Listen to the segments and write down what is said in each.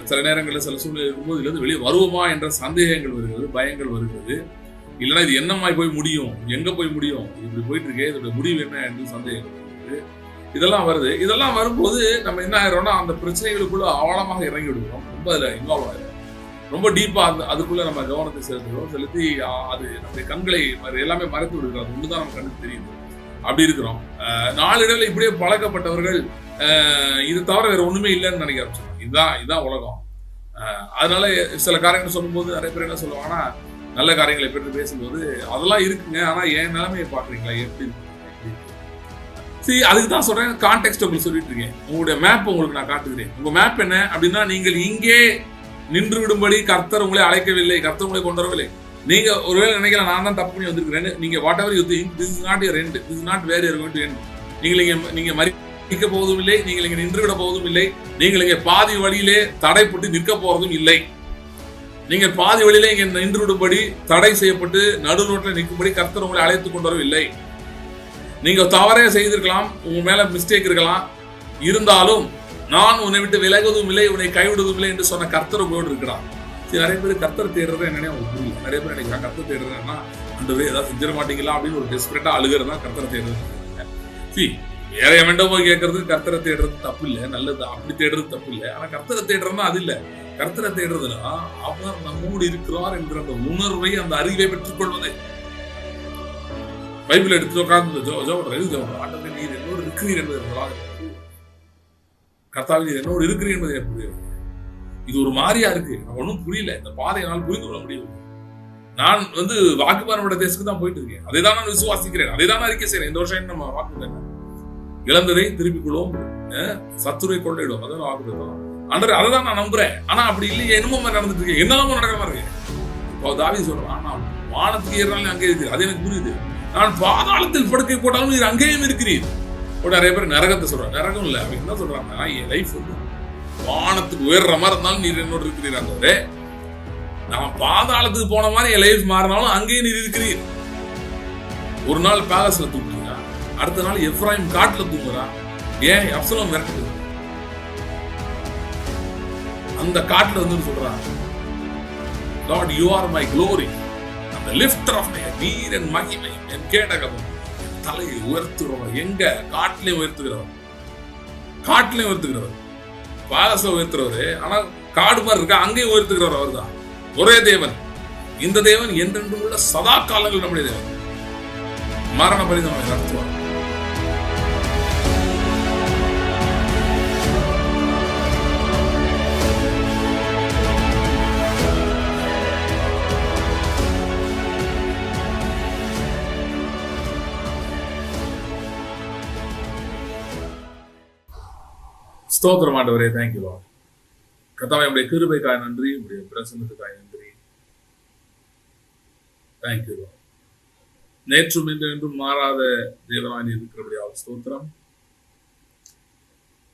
சில நேரங்களில் சில சூழ்நிலை இருக்கும்போது இதுலேருந்து வெளியே வருவோமா என்ற சந்தேகங்கள் வருகிறது, பயங்கள் வருகிறது. இல்லைன்னா இது என்னமாய் போய் முடியும், எங்க போய் முடியும், இப்படி போயிட்டு இருக்கே, இதோட முடிவு என்ன என்று சந்தேகங்கள் வருகிறது. இதெல்லாம் வருது. இதெல்லாம் வரும்போது நம்ம என்ன ஆகிறோம்னா அந்த பிரச்சனைகளுக்குள்ள ஆழமாக இறங்கி விடுவோம். ரொம்ப அதில் இன்வால்வ் ஆகிறோம். ரொம்ப டீப்பா அதுக்குள்ள நம்ம கவனத்தை செலுத்துகிறோம். செலுத்தி அது நம்முடைய கண்களை எல்லாமே மறைத்து விடுகிறோம். அது ஒண்ணுதான் நம்ம கண்ணுக்கு தெரியுது. அப்படி இருக்கிறோம். நாளிடல இப்படியே பழக்கப்பட்டவர்கள் இது தவிர வேற ஒண்ணுமே இல்லைன்னு நினைக்க ஆரம்பிச்சிடும். இதுதான் உலகம். அதனால சில காரியங்கள் சொல்லும்போது நிறைய பேர் என்ன சொல்லுவாங்கன்னா, நல்ல காரியங்களை பற்றி பேசும்போது அதெல்லாம் இருக்குங்க, ஆனா என் நிலைமையை பாக்குறீங்களா எப்படி இருக்கு. சரி, அதுக்கு தான் சொல்றேன், கான்டெக்ட் உங்களுக்கு சொல்லிட்டு இருக்கேன். உங்களுடைய மேப் உங்களுக்கு நான் காட்டுகிறேன். உங்க மேப் என்ன அப்படின்னா, நீங்கள் இங்கே நின்று விடும்படி கர்த்தர் உங்களை அழைக்கவில்லை, கர்த்தர் உங்களை கொண்டு வரவில்லை. நீங்க ஒருவேளை நினைக்கல நான் தான் தப்பு பண்ணி வந்திருக்கிறேன். நீங்க whatever you think, this is not your end, this is not where you are going to end. நீங்க மறிக்க போவதும் இல்லை, நீங்கள் இங்க நின்று விட போவதும் இல்லை, நீங்கள் இங்க பாதி வழியிலே தடைப்பட்டு நிற்க போறதும் இல்லை. நீங்கள் பாதி வழியிலே இங்க நின்று விடும்படி தடை செய்யப்பட்டு நடுநோட்டில் நிற்கும்படி கர்த்தர் உங்களை அழைத்து கொண்டு வரவில்லை. நீங்க தவறே செய்திருக்கலாம், உங்க மேல மிஸ்டேக் இருக்கலாம், இருந்தாலும் நான் உன்னை விட்டு விலகுவதும் இல்லை, உன்னை கைவிடுவதும் இல்லை என்று சொன்ன கர்த்தர் உங்களோடு இருக்கிறார். சரி, நிறைய பேர் கர்த்தர் தேடுறது என்னன்னே உங்களுக்கு புரியல. நிறைய பேர் நினைக்கிறாங்க கர்த்தர் தேடுறதுன்னா அந்த ஏதாவது செஞ்சிட மாட்டீங்களா அப்படின்னு ஒரு டெஸ்பரேட்டா அழுகிறது தான் கர்த்தரை தேடுறது. சரி, வேற எவன்டோ போய் கேட்கறது கர்த்தரை தேடுறது தப்பு இல்லை, நல்லது. அப்படி தேடுறது தப்பு இல்லை. ஆனா கர்த்தரை தேடுறதுன்னா அது இல்லை. கர்த்தரை தேடுறதுன்னா அவர் நம்மோடு இருக்கிறார் என்கிற அந்த உணர்வை, அந்த அறிவை பெற்றுக் கொள்வது. பைபிள் எடுத்து உட்கார்ந்து ஆண்டவரே நீர் என்னோடு இருக்கிறீர் என்பது, கர்த்தாவே நீர் என்னோடு இருக்கிறீர் என்பது எப்படி? இது ஒரு மாதிரியா இருக்கு, ஒன்னும் புரியல, இந்த பாதையினால் புரிந்து கொள்ள முடியவில்லை. நான் வாக்குமானோட தேசத்துக்கு தான் போயிட்டு இருக்கேன். அதை தான் நான் விசுவாசிக்கிறேன், அதை தான் அறிக்கை செய்யறேன். இந்த வருஷம் நம்ம வாக்கு இழந்ததை திருப்பிக் கொள்வோம், சத்துரை கொள்ளையிடும், அதான் வாக்குதான் அன்று, அதை தான் நான் நம்புறேன். ஆனா அப்படி இல்லையே, என்னமோ மாதிரி நடந்துட்டு இருக்கேன், என்னெல்லாமோ நடக்கிற மாதிரி இருக்கு. இப்போ தாவீது சொல்றான், நான் வானத்துக்கு ஏறினாலும் அங்கே இருக்கு, அது எனக்கு புரியுது. நான் பாதாளத்தில் படுக்கை போட்டாலும் நீர் அங்கேயும் இருக்கிறீர். நிறைய பேர் நரகத்தை சொல்றாங்க. நரகம் இல்லை, அவங்க என்ன சொல்றாங்க, என் லைஃப் வானத்துக்கு உயர்ற மாதிரி இருந்தாலும் நீர் என்னோடு இருக்கிறீர். நான் பாதாளத்துக்கு போன மாதிரி என் லைஃப் மாறினாலும் அங்கேயும் நீர் இருக்கிறீர். ஒரு நாள் பேலஸ்ல தூங்குறீங்க, அடுத்த நாள் எப்ராயிம் காட்டுல தூங்குறான். ஏன்? அப்சலோம் மிரட்டுது. அந்த காட்டுல சொல்றான், God, you are my glory, the lifter of my நீர் என் மகிமை, என் கேடகம், தலையை உயர்த்துகிறவர். எங்க? காட்டிலையும் உயர்த்துகிறவர், காட்டிலையும் உயர்த்துகிறவர், பாலச உயர்த்துறவரு. ஆனா காடு மாதிரி இருக்கா, அங்கேயும் உயர்த்துகிறவர் அவர் தான். ஒரே தேவன். இந்த தேவன் என்றென்றும் உள்ள சதா காலங்கள் நம்முடைய தேவன். மரண பரிதம் நடத்துவார். ஸ்தோத்திரம் ஆண்டவரே, தேங்க்யூ லார்ட். கர்த்தாவே, உடைய கிருபைக்காய் நன்றி, உடைய பிரசன்னத்துக்காய் நன்றி. Thank you Lord. நேற்றும் என்றும் மாறாத தேவனாய் இருக்கிறபடியால் ஸ்தோத்திரம்.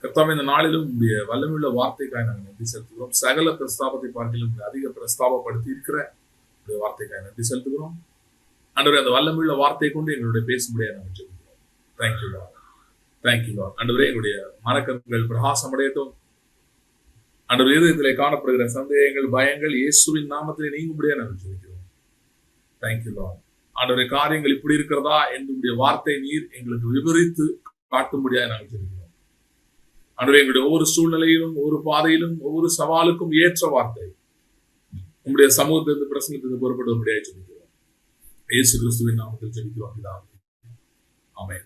கர்த்தாவே, இந்த நாளிலும் உடைய வல்லமையுள்ள வார்த்தைக்காய் நாங்கள் நன்றி செலுத்துகிறோம். சகல பிரஸ்தாபத்தை பார்க்கிலும் அதிக பிரஸ்தாபப்படுத்தி இருக்கிற உடைய வார்த்தைக்காய் நன்றி செலுத்துகிறோம். ஆண்டவரே, அந்த வல்லமையுள்ள வார்த்தை கொண்டு எங்களுடைய பேசும்படியாக நாங்கள் ஜெபிக்கிறோம். Thank you Lord. Thank you Lord. ஆண்டவரே, எங்களுடைய மனக்கண்கள் பிரகாசம் அடையட்டும். ஆண்டவரே, இதயத்திலே காணப்படுகிற சந்தேகங்கள், பயங்கள் இயேசுவின் நாமத்திலே நீங்கும்படியாக நாங்கள் ஜெபிக்கிறோம். Thank you Lord. ஆண்டவரே, காரியங்கள் இப்படி இருக்கிறதா என்னுடைய வார்த்தை நீர் எங்களுக்கு விவரித்து காட்டும்படியாக நாங்கள் ஜெபிக்கிறோம். ஆண்டவரே, எங்களுடைய ஒவ்வொரு சூழ்நிலையிலும், ஒவ்வொரு பாதையிலும், ஒவ்வொரு சவாலுக்கும் ஏற்ற வார்த்தை உங்களுடைய சமூகத்திலிருந்து பிரசனத்திலிருந்து பொறுப்படும்படியாக ஜெபிக்கிறோம். இயேசு கிறிஸ்துவின் நாமத்தில் ஜெபிக்கிறோம். ஆமென்.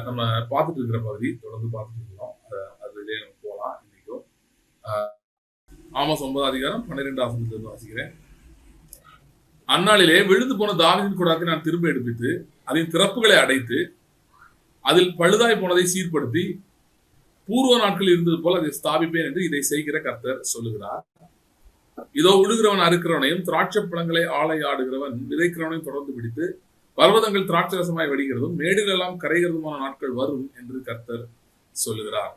நம்ம பார்த்துட்டு இருக்கிற பகுதி தொடர்ந்து பார்த்துட்டு இருக்கிறோம். அதுலேயே நம்ம போகலாம். இன்னைக்கும் ஆமோஸ் 9:12 வாசிக்கிறேன். அந்நாளிலே விழுந்து போன தாவீதின் கூடாரத்தை நான் திரும்ப எடுப்பித்து அதன் திறப்புகளை அடைத்து அதில் பழுதாய் போனதை சீர்படுத்தி பூர்வ நாட்களில் இருந்தது போல அதை ஸ்தாபிப்பேன் என்று இதை செய்கிற கர்த்தர் சொல்லுகிறார். இதோ விழுகிறவன் அறுக்கிறவனையும் திராட்சை பழங்களை ஆலை ஆடுகிறவன் விதைக்கிறவனையும் தொடர்ந்து பிடித்து பர்வதங்கள் திராட்சை ரசமாய் வடிகிறதும் மேடுகள் எல்லாம் கரைகிறதுமான நாட்கள் வரும் என்று கர்த்தர் சொல்லுகிறார்.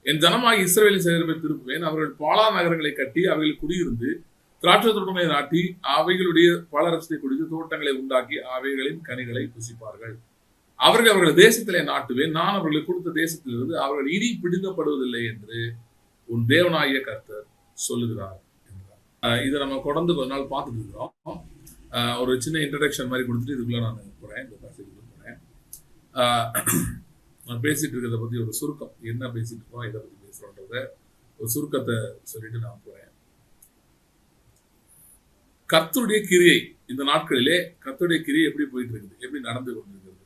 என் ஜனமாகி இஸ்ரவேலின் சேகரிப்பை திருப்புவேன். அவர்கள் பாலா நகரங்களை கட்டி அவைகள் குடியிருந்து திராட்சை தோட்டங்களை நாட்டி அவைகளுடைய பலரசத்தை குடித்து தோட்டங்களை உண்டாக்கி அவைகளின் கனிகளை புசிப்பார்கள். அவர்கள் தேசத்திலே நாட்டுவேன். நான் அவர்களுக்கு கொடுத்த தேசத்திலிருந்து அவர்கள் இனி பிடுங்கப்படுவதில்லை என்று உன் தேவனாகிய கர்த்தர் சொல்லுகிறார் என்றார். இதை நம்ம தொடர்ந்து கொஞ்ச நாள் பார்த்துட்டு இருக்கிறோம். ஒரு சின்ன இன்ட்ரடக்ஷன் மாதிரி கொடுத்துட்டு இதுக்குள்ள நான் போறேன், இந்த பேசேஜுக்குள்ள போறேன். நான் பேசிட்டு இருக்கிறத பத்தி ஒரு சுருக்கம், என்ன பேசிட்டு இருக்கோம், எதை பத்தி பேசுறோன்றத ஒரு சுருக்கத்தை சொல்லிட்டு நான் போறேன். கர்த்தருடைய கிரியை, இந்த நாட்களிலே கர்த்தருடைய கிரியை எப்படி போயிட்டு இருக்குது, எப்படி நடந்து கொண்டிருக்கிறது.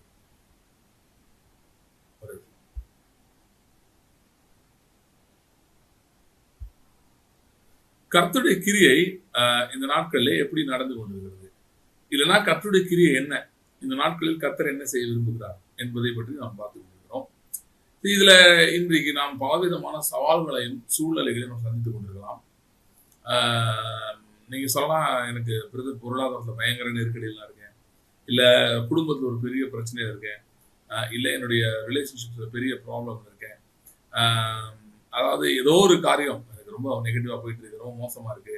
கர்த்தருடைய கிரியை இந்த நாட்களிலே எப்படி நடந்து கொண்டிருக்கிறது, இல்லைன்னா கர்த்தருடைய கிரியை என்ன, இந்த நாட்களில் கர்த்தர் என்ன செய்ய விரும்புகிறார் என்பதை பற்றி நாம் பார்த்து கொண்டிருக்கிறோம். இதுல இன்றைக்கு நாம் பலவிதமான சவால்களையும் சூழ்நிலைகளையும் நாம் சந்தித்துக் கொண்டிருக்கலாம். நீங்க சொல்லலாம், எனக்கு பொருளாதாரத்தில் பயங்கர நெருக்கடியெல்லாம் இருக்கேன், இல்ல குடும்பத்தில் ஒரு பெரிய பிரச்சனையில இருக்கேன், இல்ல என்னுடைய ரிலேஷன்ஷிப்ஸ்ல பெரிய ப்ராப்ளம் இருக்கேன், அதாவது ஏதோ ஒரு காரியம் எனக்கு ரொம்ப நெகட்டிவா போயிட்டு இருக்கு, ரொம்ப மோசமா இருக்கு,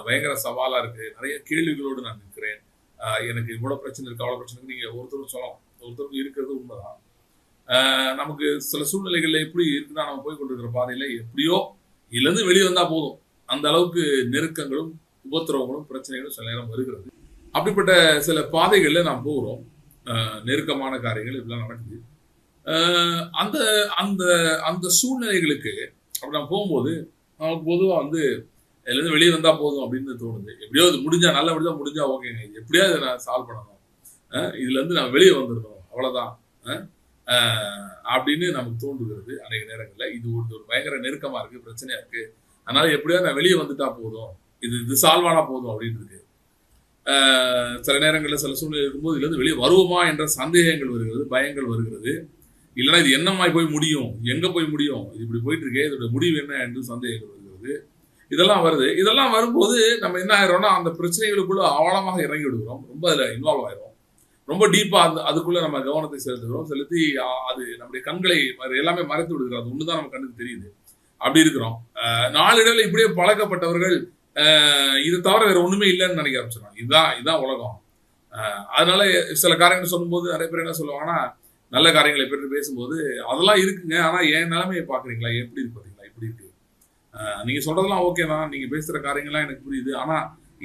பயங்கர சவாலா இருக்கு, நிறைய கேள்விகளோடு நான் நிற்கிறேன், எனக்கு இவ்வளவு பிரச்சனை இருக்கு அவ்வளவு பிரச்சனை இருக்கு. நீங்க ஒருத்தரும் சொல்லலாம், ஒருத்தருக்கு இருக்கிறது உண்மைதான். நமக்கு சில சூழ்நிலைகள்ல எப்படி இருக்குன்னா, நம்ம போய் கொண்டிருக்கிற பாதையில எப்படியோ இருந்து வெளியே வந்தா போதும், அந்த அளவுக்கு நெருக்கங்களும் உபத்திரவங்களும் பிரச்சனைகளும் சில நேரம் வருகிறது. அப்படிப்பட்ட சில பாதைகள்ல நாம் போகிறோம், நெருக்கமான காரியங்கள் இப்படிலாம் நடக்குது. அந்த அந்த அந்த சூழ்நிலைகளுக்கு அப்படி நான் போகும்போது நமக்கு பொதுவாக இதுலேருந்து வெளியே வந்தா போதும் அப்படின்னு தோணுது. எப்படியோ அது முடிஞ்சா நல்லபடியா முடிஞ்சா ஓகேங்க, எப்படியாவது நான் சால்வ் பண்ணணும், இதுல இருந்து நான் வெளியே வந்துடணும், அவ்வளவுதான் அப்படின்னு நமக்கு தோன்றுகிறது. அநேக நேரங்கள்ல இது ஒரு பயங்கர நெருக்கமா இருக்கு, பிரச்சனையா இருக்கு, அதனால எப்படியாவது நான் வெளியே வந்துட்டா போதும், இது சால்வ் ஆனா போதும் அப்படின்னு இருக்கு. சில நேரங்களில் சில சூழ்நிலை இருக்கும்போது இதுல இருந்து வெளியே வருவோமா என்ற சந்தேகங்கள் வருகிறது, பயங்கள் வருகிறது. இல்லைன்னா இது என்னமாய் போய் முடியும், எங்க போய் முடியும், இது இப்படி போயிட்டு இருக்கே, இதோட முடிவு என்ன என்று சந்தேகங்கள் வருகிறது. இதெல்லாம் வருது. இதெல்லாம் வரும்போது நம்ம என்ன ஆயிரோம்னா, அந்த பிரச்சனைகளுக்குள்ள ஆழமாக இறங்கி விடுகிறோம், ரொம்ப அதுல இன்வால்வ் ஆயிரும், ரொம்ப டீப்பா அதுக்குள்ள நம்ம கவனத்தை செலுத்துகிறோம், செலுத்தி அது நம்முடைய கண்களை எல்லாமே மறைத்து விடுகிறோம், அது ஒண்ணுதான் நம்ம கண்ணுக்கு தெரியுது, அப்படி இருக்கிறோம். நாளிடைவில் இப்படியே பழக்கப்பட்டவர்கள் இதை தவிர வேற ஒண்ணுமே இல்லைன்னு நினைக்க ஆரம்பிச்சிடறாங்க. இதுதான் உலகம். அதனால சில காரியங்கள் சொல்லும்போது நிறைய பேர் என்ன சொல்லுவாங்கன்னா, நல்ல காரியங்களை பற்றி பேசும்போது அதெல்லாம் இருக்குங்க, ஆனா என் நிலைமையை பாக்குறீங்களா, எப்படி இருக்கு பாத்தீங்களா, இப்படி இருக்கு, நீங்க சொல்றதெல்லாம் ஓகே தான், நீங்க பேசுற காரியங்கள்லாம் எனக்கு புரியுது, ஆனா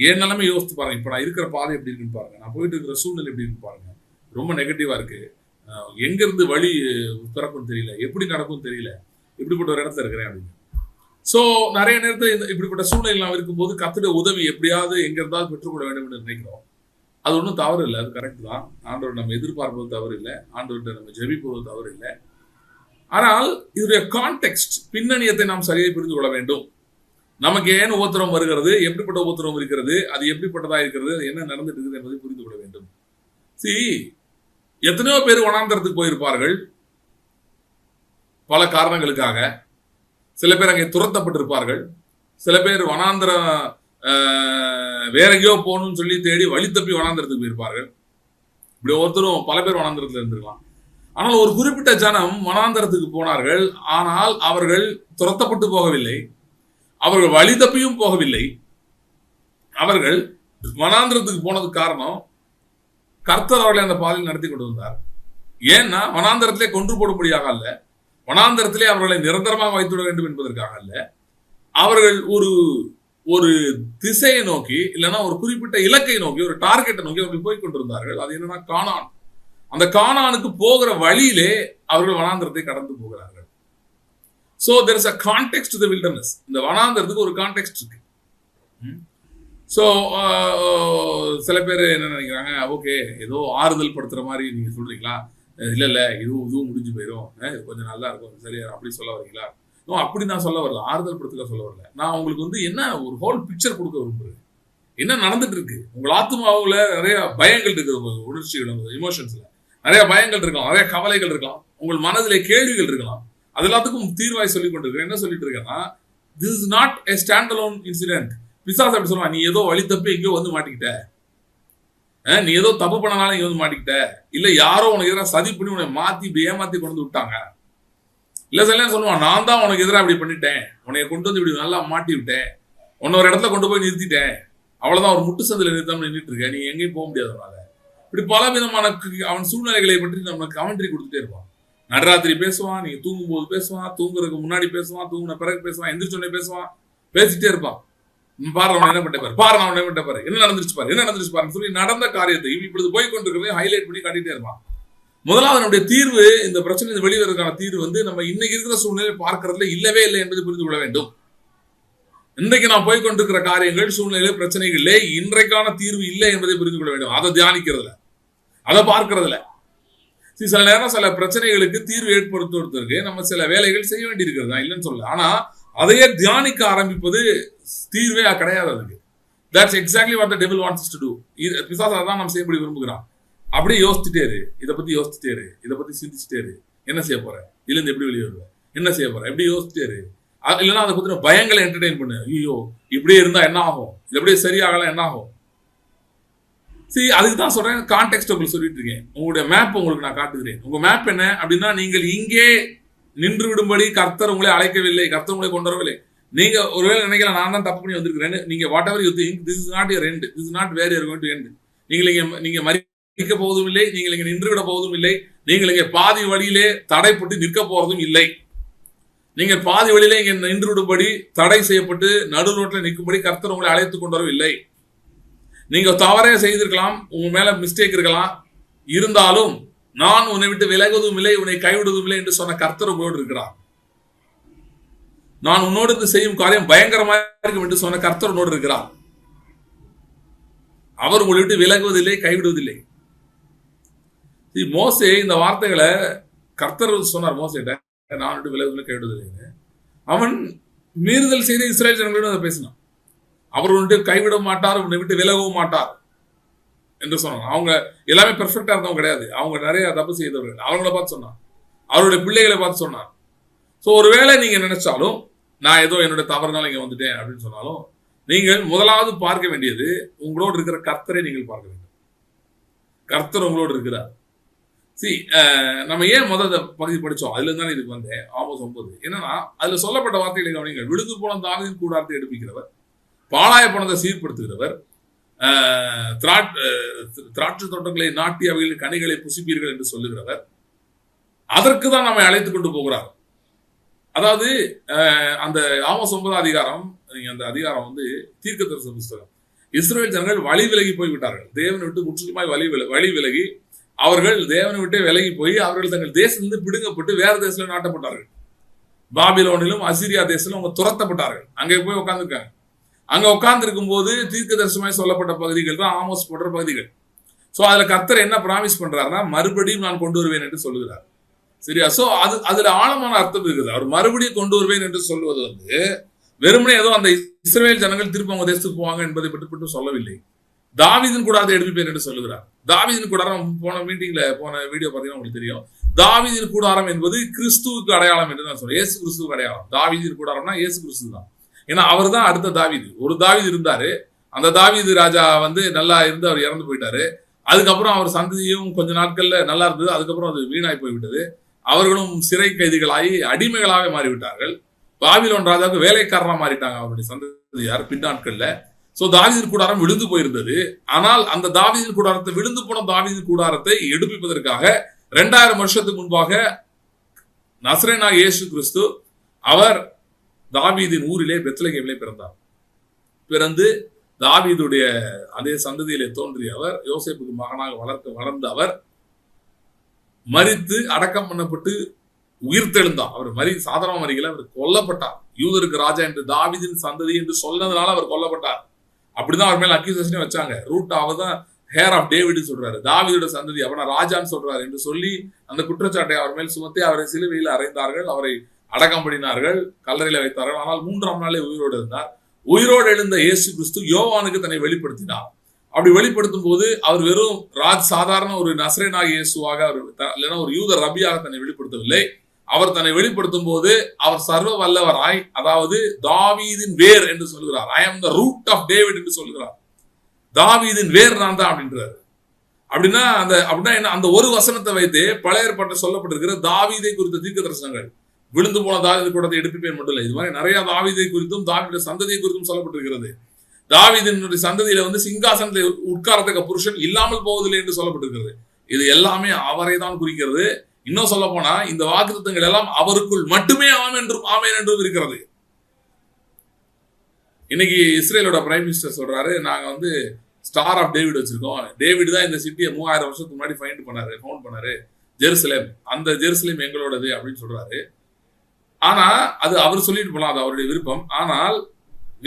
என் நிலைமை யோசித்து பாருங்க, இப்ப நான் இருக்கிற பாதை எப்படி இருக்குன்னு பாருங்க, நான் போயிட்டு இருக்கிற சூழ்நிலை எப்படி இருக்குன்னு பாருங்க, ரொம்ப நெகட்டிவா இருக்கு, எங்க இருந்து வழி பிறக்கும் தெரியல, எப்படி நடக்கும் தெரியல, இப்படிப்பட்ட ஒரு இடத்துல இருக்கிறேன் அப்படின்னு. சோ நிறைய நேரத்தில் இப்படிப்பட்ட சூழ்நிலை இருக்கும்போது கர்த்தருடைய உதவி எப்படியாவது எங்க இருந்தாலும் பெற்றுக்கொள்ள வேண்டும் என்று நினைக்கிறோம். அது ஒன்றும் தவறு இல்லை, அது கரெக்ட் தான். ஆண்டவர் நம்ம எதிர்பார்ப்பது தவறு இல்லை, ஆண்டவர்கிட்ட நம்ம ஜெபிப்பது தவறு இல்லை. ஆனால் இதனுடைய கான்டெக்ஸ்ட், பின்னணியத்தை நாம் சரியாக புரிந்து கொள்ள வேண்டும். நமக்கு ஏன் உபத்திரம் வருகிறது, எப்படிப்பட்ட உபத்திரம் இருக்கிறது, அது எப்படிப்பட்டதா இருக்கிறது, அது என்ன நடந்துட்டு இருக்குது என்பதை புரிந்து கொள்ள வேண்டும். எத்தனையோ பேர் வனாந்தரத்துக்கு போயிருப்பார்கள் பல காரணங்களுக்காக. சில பேர் அங்கே துரத்தப்பட்டிருப்பார்கள், சில பேர் வனாந்தரம் வேற எங்கேயோ போகணும்னு சொல்லி தேடி வழி தப்பி வனாந்தரத்துக்கு போயிருப்பார்கள். இப்படி ஒருத்தரும் பல பேர் வனாந்தரத்துல இருந்திருக்கலாம். ஆனால் ஒரு குறிப்பிட்ட ஜனம் வனாந்தரத்துக்கு போனார்கள், ஆனால் அவர்கள் துரத்தப்பட்டு போகவில்லை, அவர்கள் வழி தப்பியும் போகவில்லை. அவர்கள் வனாந்தரத்துக்கு போனதுக்கு காரணம் கர்த்தர் அவர்களை அந்த பாதையில் நடத்தி கொண்டு வந்தார். ஏன்னா வனாந்தரத்திலே கொன்று போடும்படியாக அல்ல, வனாந்தரத்திலே அவர்களை நிரந்தரமாக வைத்துவிட வேண்டும் என்பதற்காக அல்ல, அவர்கள் ஒரு திசையை நோக்கி, இல்லைன்னா ஒரு குறிப்பிட்ட இலக்கை நோக்கி, ஒரு டார்கெட்டை நோக்கி அவர்கள் போய் கொண்டிருந்தார்கள். அது என்னன்னா கானான். அந்த கானானுக்கு போகிற வழியிலே அவர்கள் வனாந்தரத்தை கடந்து போகிறார்கள். So there is a context to the wilderness. இந்த வனாந்தரத்துக்கு ஒரு கான்டெக்ஸ்ட் இருக்கு. ஸோ சில பேர் என்ன நினைக்கிறாங்க, ஓகே ஏதோ ஆறுதல் படுத்துற மாதிரி நீங்க சொல்றீங்களா, இல்ல இதுவும் முடிஞ்சு போயிடும், கொஞ்சம் நல்லா இருக்கும், சரியா அப்படி சொல்ல வரீங்களா? அப்படி நான் சொல்ல வரல, ஆறுதல் படுத்தல சொல்ல வரல. நான் உங்களுக்கு என்ன ஒரு ஹோல் பிக்சர் கொடுக்க விரும்புறேன், என்ன நடந்துட்டு இருக்கு. உங்கள் ஆத்மாவுல நிறைய பயங்கள் இருக்கு, உங்க உணர்ச்சிகள், உங்க இமோஷன்ஸ்ல நிறைய பயங்கள் இருக்கலாம், நிறைய கவலைகள் இருக்கலாம், உங்கள் மனதிலே கேள்விகள் இருக்கலாம். அது எல்லாத்துக்கும் தீர்வாய் சொல்லிக் கொண்டிருக்கேன். என்ன சொல்லிட்டு இருக்கேன்னா, this is not a stand alone incident. பிசாசு அப்படி சொல்லுவான், நீ ஏதோ வழி தப்பி எங்கேயோ வந்து மாட்டிக்கிட்ட, நீ ஏதோ தப்பு பண்ணனால இங்க வந்து மாட்டிக்கிட்ட, இல்ல யாரோ உனக்கு எதிராக சதி பண்ணி உன்னை மாத்தி இப்படி ஏமாத்தி கொண்டு வந்து விட்டாங்க. இல்ல சில சொல்லுவான், நான் தான் உனக்கு எதிராக இப்படி பண்ணிட்டேன், உன்னைய கொண்டு வந்து இப்படி நல்லா மாட்டி விட்டேன், உன்ன ஒரு இடத்துல கொண்டு போய் நிறுத்திட்டேன், அவ்வளவுதான், ஒரு முட்டு சந்தில நிறுத்தாம நின்றுட்டு இருக்க, நீ எங்கேயும் போக முடியாதனால. இப்படி பல விதமான அவன் சூழ்நிலைகளை பற்றி நம்ம கமெண்ட்ரி கொடுத்துட்டே இருப்பான். நடுராத்திரி பேசுவான், நீங்க தூங்கும் போது பேசுவான், தூங்குறதுக்கு முன்னாடி பேசுவான், தூங்குன பிறகு பேசுவான், எந்திரிச்சோடனே பேசுவான், பேசிட்டே இருப்பான். பாரு அவன் என்ன பண்ணிட்டு பாரு, அவன் என்ன பண்ணிட்டு பாரு, என்ன நடந்துருச்சு பாரு, என்ன நடந்துருச்சு பாருன்னு சொல்லி நடந்த காரியத்தை இப்படி போய் கொண்டிருக்கிறதையும் ஹைலைட் பண்ணி காட்டிட்டே இருப்பான். முதலாவது நம்முடைய தீர்வு, இந்த பிரச்சனை வெளிவதற்கான தீர்வு வந்து நம்ம இன்னைக்கு இருக்கிற சூழ்நிலையை பார்க்கறதுல இல்லவே இல்லை என்பதை புரிந்து கொள்ள வேண்டும். இன்றைக்கு நான் போய் கொண்டிருக்கிற காரியங்கள், சூழ்நிலை, பிரச்சனைகளே இன்றைக்கான தீர்வு இல்லை என்பதை புரிந்து கொள்ள வேண்டும். அதை தியானிக்கிறதுல, அதை பார்க்கறதுல. சில நேரம் சில பிரச்சனைகளுக்கு தீர்வு ஏற்படுத்துவதற்கு நம்ம சில வேலைகள் செய்ய வேண்டி இருக்கிறது, நான் இல்லைன்னு சொல்ல. ஆனா அதையே தியானிக்க ஆரம்பிப்பது தீர்வே கிடையாது. அதுக்கு that's exactly what the devil wants us to do. பிசாசு அதான் நம்ம செய்யப்படி விரும்புகிறான். அப்படியே யோசிச்சுட்டே இரு, இதை பத்தி யோசிச்சுட்டே இரு, இதை பத்தி சிந்திச்சுட்டே இரு, என்ன செய்ய போற, இதுல இருந்து எப்படி வெளியே வருவ, என்ன செய்ய போற, எப்படி யோசிச்சுட்டே இரு. இல்லைன்னா அதை பத்தின பயங்களை என்டர்டெயின் பண்ணு. ஐயோ இப்படியே இருந்தா என்ன ஆகும், இது எப்படியே சரியாகலாம் என்ன ஆகும். அதுக்கு தான் சொல்றேன், கான்டெக்ஸ்ட் உங்களுக்கு சொல்லிட்டு இருக்கேன். உங்களுடைய மேப் உங்களுக்கு நான் காட்டுகிறேன். உங்க மேப் என்ன அப்படின்னா, நீங்கள் இங்கே நின்று விடும்படி கர்த்தர் உங்களை அழைக்கவில்லை, கர்த்தர் உங்களை கொண்டு வரவில்லை. நீங்க ஒருவேளை நினைக்கலாம் நான் தான் தப்பு பண்ணி வந்திருக்கிறேன். நீங்க whatever you think, this is not your end, this is not where you're going to end. நீங்க மறிக்க போவதும் இல்லை, நீங்கள் இங்க நின்று விட போவதும் இல்லை, நீங்கள் இங்க பாதி வழியிலே தடைப்பட்டு நிற்க போறதும் இல்லை. நீங்கள் பாதி வழியிலே இங்க நின்று விடும்படி தடை செய்யப்பட்டு நடு ரோட்டில் நிற்கும்படி கர்த்தர் உங்களை அழைத்துக் கொண்டு வரவில்லை. நீங்க தவறே செய்திருக்கலாம், உங்க மேல மிஸ்டேக் இருக்கலாம், இருந்தாலும் நான் உன்னை விட்டு விலகுவதும் இல்லை, உன்னை கைவிடுவதும் இல்லை என்று சொன்ன கர்த்தர் உங்களோடு இருக்கிறார். நான் உன்னோடு செய்யும் காரியம் பயங்கரமாக இருக்கும் என்று சொன்ன கர்த்தர் உன்னோடு இருக்கிறார். அவர் உங்களை விட்டு விலகுவதில்லை, கைவிடுவதில்லை. மோசே இந்த வார்த்தைகளை கர்த்தர் சொன்னார் மோசேட்ட, நான் விட்டு விலகுவதில்லை, கைவிடுவதில்லை. அவன் மீறுதல் செய்த இஸ்ரேல் ஜனங்களோடு அதை பேசினான். அவர் உன்னை கைவிட மாட்டார், உன்னை விட்டு விலகவும் மாட்டார் என்று சொன்னாங்க. அவங்க எல்லாமே பெர்ஃபெக்டா இருந்தவங்க கிடையாது, அவங்க நிறைய தப்பு செய்தவர்கள். அவங்கள பார்த்து சொன்னார், அவருடைய பிள்ளைகளை பார்த்து சொன்னார். ஸோ ஒருவேளை நீங்க நினைச்சாலும் நான் ஏதோ என்னோட தவறுனால இங்க வந்துட்டேன் அப்படின்னு சொன்னாலும், நீங்கள் முதலாவது பார்க்க வேண்டியது உங்களோடு இருக்கிற கர்த்தரை நீங்கள் பார்க்க வேண்டும். கர்த்தர் உங்களோடு இருக்கிறார். நம்ம ஏன் முதல் பகுதி படிச்சோம், அதுல இருந்தானே இதுக்கு வந்தேன். ஆமோஸ் 9 என்னன்னா, அதுல சொல்லப்பட்ட வார்த்தைகளை கவனிங்கள். விழுந்து போன தாவீதின் கூடாரத்தை எடுப்பிக்கிறவர், பாழாய போனதை சீர்படுத்துகிறவர், திராட்சை தோட்டங்களை நாட்டி அவைகளின் கனிகளை புசிப்பீர்கள் என்று சொல்லுகிறவர், அதற்கு தான் நம்மை அழைத்துக் கொண்டு போகிறார். அதாவது அந்த ஆமோஸ் 9 அதிகாரம், அந்த அதிகாரம் வந்து தீர்க்கதரிசன புஸ்தகம். இஸ்ரவேல் ஜனங்கள் வழி விலகி போய்விட்டார்கள், தேவனை விட்டு முற்றிலுமாய் வழி விலகி அவர்கள் தேவனை விட்டே விலகி போய் அவர்கள் தங்கள் தேசத்திலிருந்து பிடுங்கப்பட்டு வேற தேசத்துல நாட்டப்பட்டார்கள். பாபிலோனிலும் அசிரியா தேசத்திலும் அவங்க துரத்தப்பட்டார்கள். அங்கே போய் உட்கார்ந்துருக்காங்க. அங்க உட்கார்ந்து இருக்கும் போது தீர்க்க தரிசனமாய் சொல்லப்பட்ட பகுதிகள் தான் ஆமோஸ் போன்ற பகுதிகள். சோ அதுல கர்த்தர் என்ன பிராமிஸ் பண்றாருன்னா, மறுபடியும் நான் கொண்டு வருவேன் என்று சொல்லுகிறார். சரியா? சோ அதுல ஆழமான அர்த்தம் இருக்குது. அவர் மறுபடியும் கொண்டு வருவேன் என்று சொல்வது வந்து வெறுமனே ஏதோ அந்த இஸ்ரவேல் ஜனங்கள் திரும்ப அவங்க தேசத்துக்கு போவாங்க என்பதை பற்றி சொல்லவில்லை. தாவீதின் கூடாரத்தை எடுப்பேன் என்று சொல்லுகிறார். தாவீதின் கூடாரம் போன மீட்டிங்ல போன வீடியோ பார்த்தீங்கன்னா உங்களுக்கு தெரியும். தாவீதின் கூடாரம் என்பது கிறிஸ்துவுக்கு அடையாளம் என்று நான் சொல்றேன். இயேசு கிறிஸ்துவுக்கு அடையாளம். தாவீதின் கூடாரம்னா இயேசு கிறிஸ்து தான். ஏன்னா அவர் தான் அடுத்த தாவீது. ஒரு தாவீது இருந்தாரு, அந்த தாவீது ராஜா வந்து நல்லா இருந்து அவர் இறந்து போயிட்டாரு. அதுக்கப்புறம் அவர் சந்ததியும் கொஞ்ச நாட்கள்ல நல்லா இருந்தது, அதுக்கப்புறம் அது வீணாய் போய்விட்டது. அவர்களும் சிறை கைதிகளாகி அடிமைகளாக மாறிவிட்டார்கள். பாபிலோன் ராஜாவுக்கு வேலைக்காரனா மாறிட்டாங்க அவருடைய சந்ததியார் பின்னாட்கள்ல. சோ தாவீதின் கூடாரம் விழுந்து போயிருந்தது. ஆனால் அந்த தாவீதின் கூடாரத்தை, விழுந்து போன தாவீதின் கூடாரத்தை எடுப்பிப்பதற்காக 2000 வருஷத்துக்கு முன்பாக நசரேயனாகிய இயேசு கிறிஸ்து அவர் தாவீதின் ஊரிலே பெத்லகேமிலே பிறந்தார். பிறந்து தாவீதுடைய அதே சந்ததியிலே தோன்றிய அவர், யோசேப்புக்கு மகனாக வளர்ந்த அவர் மரித்து அடக்கம் பண்ணப்பட்டு உயிர்த்தெழுந்தார். அவர் சாதாரண மறிக்கல, அவர் கொல்லப்பட்டார். யூதருக்கு ராஜா என்று தாவீதின் சந்ததி என்று சொன்னதுனால அவர் கொல்லப்பட்டார். அப்படிதான் அவர் மேல அக்யூசேஷனே வச்சாங்க. ரூட் அவர் தான் ஹேர் ஆஃப் டேவிட் சொல்றாரு, தாவீதோட சந்ததி, அவனை ராஜான்னு சொல்றாரு என்று சொல்லி அந்த குற்றச்சாட்டை அவர் மேல் சுமத்தி அவரை சிலுவையில் அறைந்தார்கள். அவரை அடக்கம் பண்ணினார்கள், கல்லறையில வைத்தார்கள். ஆனால் 3ஆம் நாளே உயிரோடு இருந்தார். உயிரோடு எழுந்த இயேசு கிறிஸ்து யோவானுக்கு தன்னை வெளிப்படுத்தினார். அப்படி வெளிப்படுத்தும் போது அவர் வெறும் சாதாரண ஒரு நசரேயனாகிய இயேசுவாக, இல்லைன்னா ஒரு யூத ரபியாக தன்னை வெளிப்படுத்தவில்லை. அவர் தன்னை வெளிப்படுத்தும் போது அவர் சர்வ வல்லவராய், அதாவது தாவீதின் வேர் என்று சொல்கிறார். ஐ ஆம் த ரூட் ஆஃப் டேவிட் என்று சொல்கிறார். தாவீதின் வேர் நான் தான் அப்படின்றாரு. அப்படின்னா என்ன, அந்த ஒரு வசனத்தை வைத்து பழைய ஏற்பாட்டில் சொல்லப்பட்டிருக்கிற தாவீதை குறித்த தீர்க்க தரிசனங்கள், விழுந்து போன தாவீது கூடத்தை எடுப்பிப்பேன் மட்டும் இல்லை, இது மாதிரி நிறைய தாவீதை குறித்தும் தாவீதுடைய சந்ததியை குறித்தும் சொல்லப்பட்டிருக்கிறது. தாவீதினுடைய சந்ததியில வந்து சிங்காசனத்தில் உட்காரத்தக்க புருஷன் இல்லாமல் போவதில்லை என்று சொல்லப்பட்டிருக்கிறது. இது எல்லாமே அவரை தான் குறிக்கிறது. இன்னும் சொல்ல போனா இந்த வாக்குத்தத்தங்கள் எல்லாம் அவருக்குள் மட்டுமே ஆமென் என்றும் இருக்கிறது. இன்னைக்கு இஸ்ரேலோட பிரைம் மினிஸ்டர் சொல்றாரு, நாங்க ஸ்டார் ஆஃப் டேவிட் வச்சிருக்கோம். டேவிட் தான் இந்த சிட்டியை 3000 வருஷத்துக்கு முன்னாடி ஃபவுண்ட் பண்ணாரு. ஜெருசலேம், அந்த ஜெருசலேம் எங்களோடது அப்படின்னு சொல்றாரு. ஆனா அது அவர் சொல்லிட்டு போலாம், அது அவருடைய விருப்பம். ஆனால்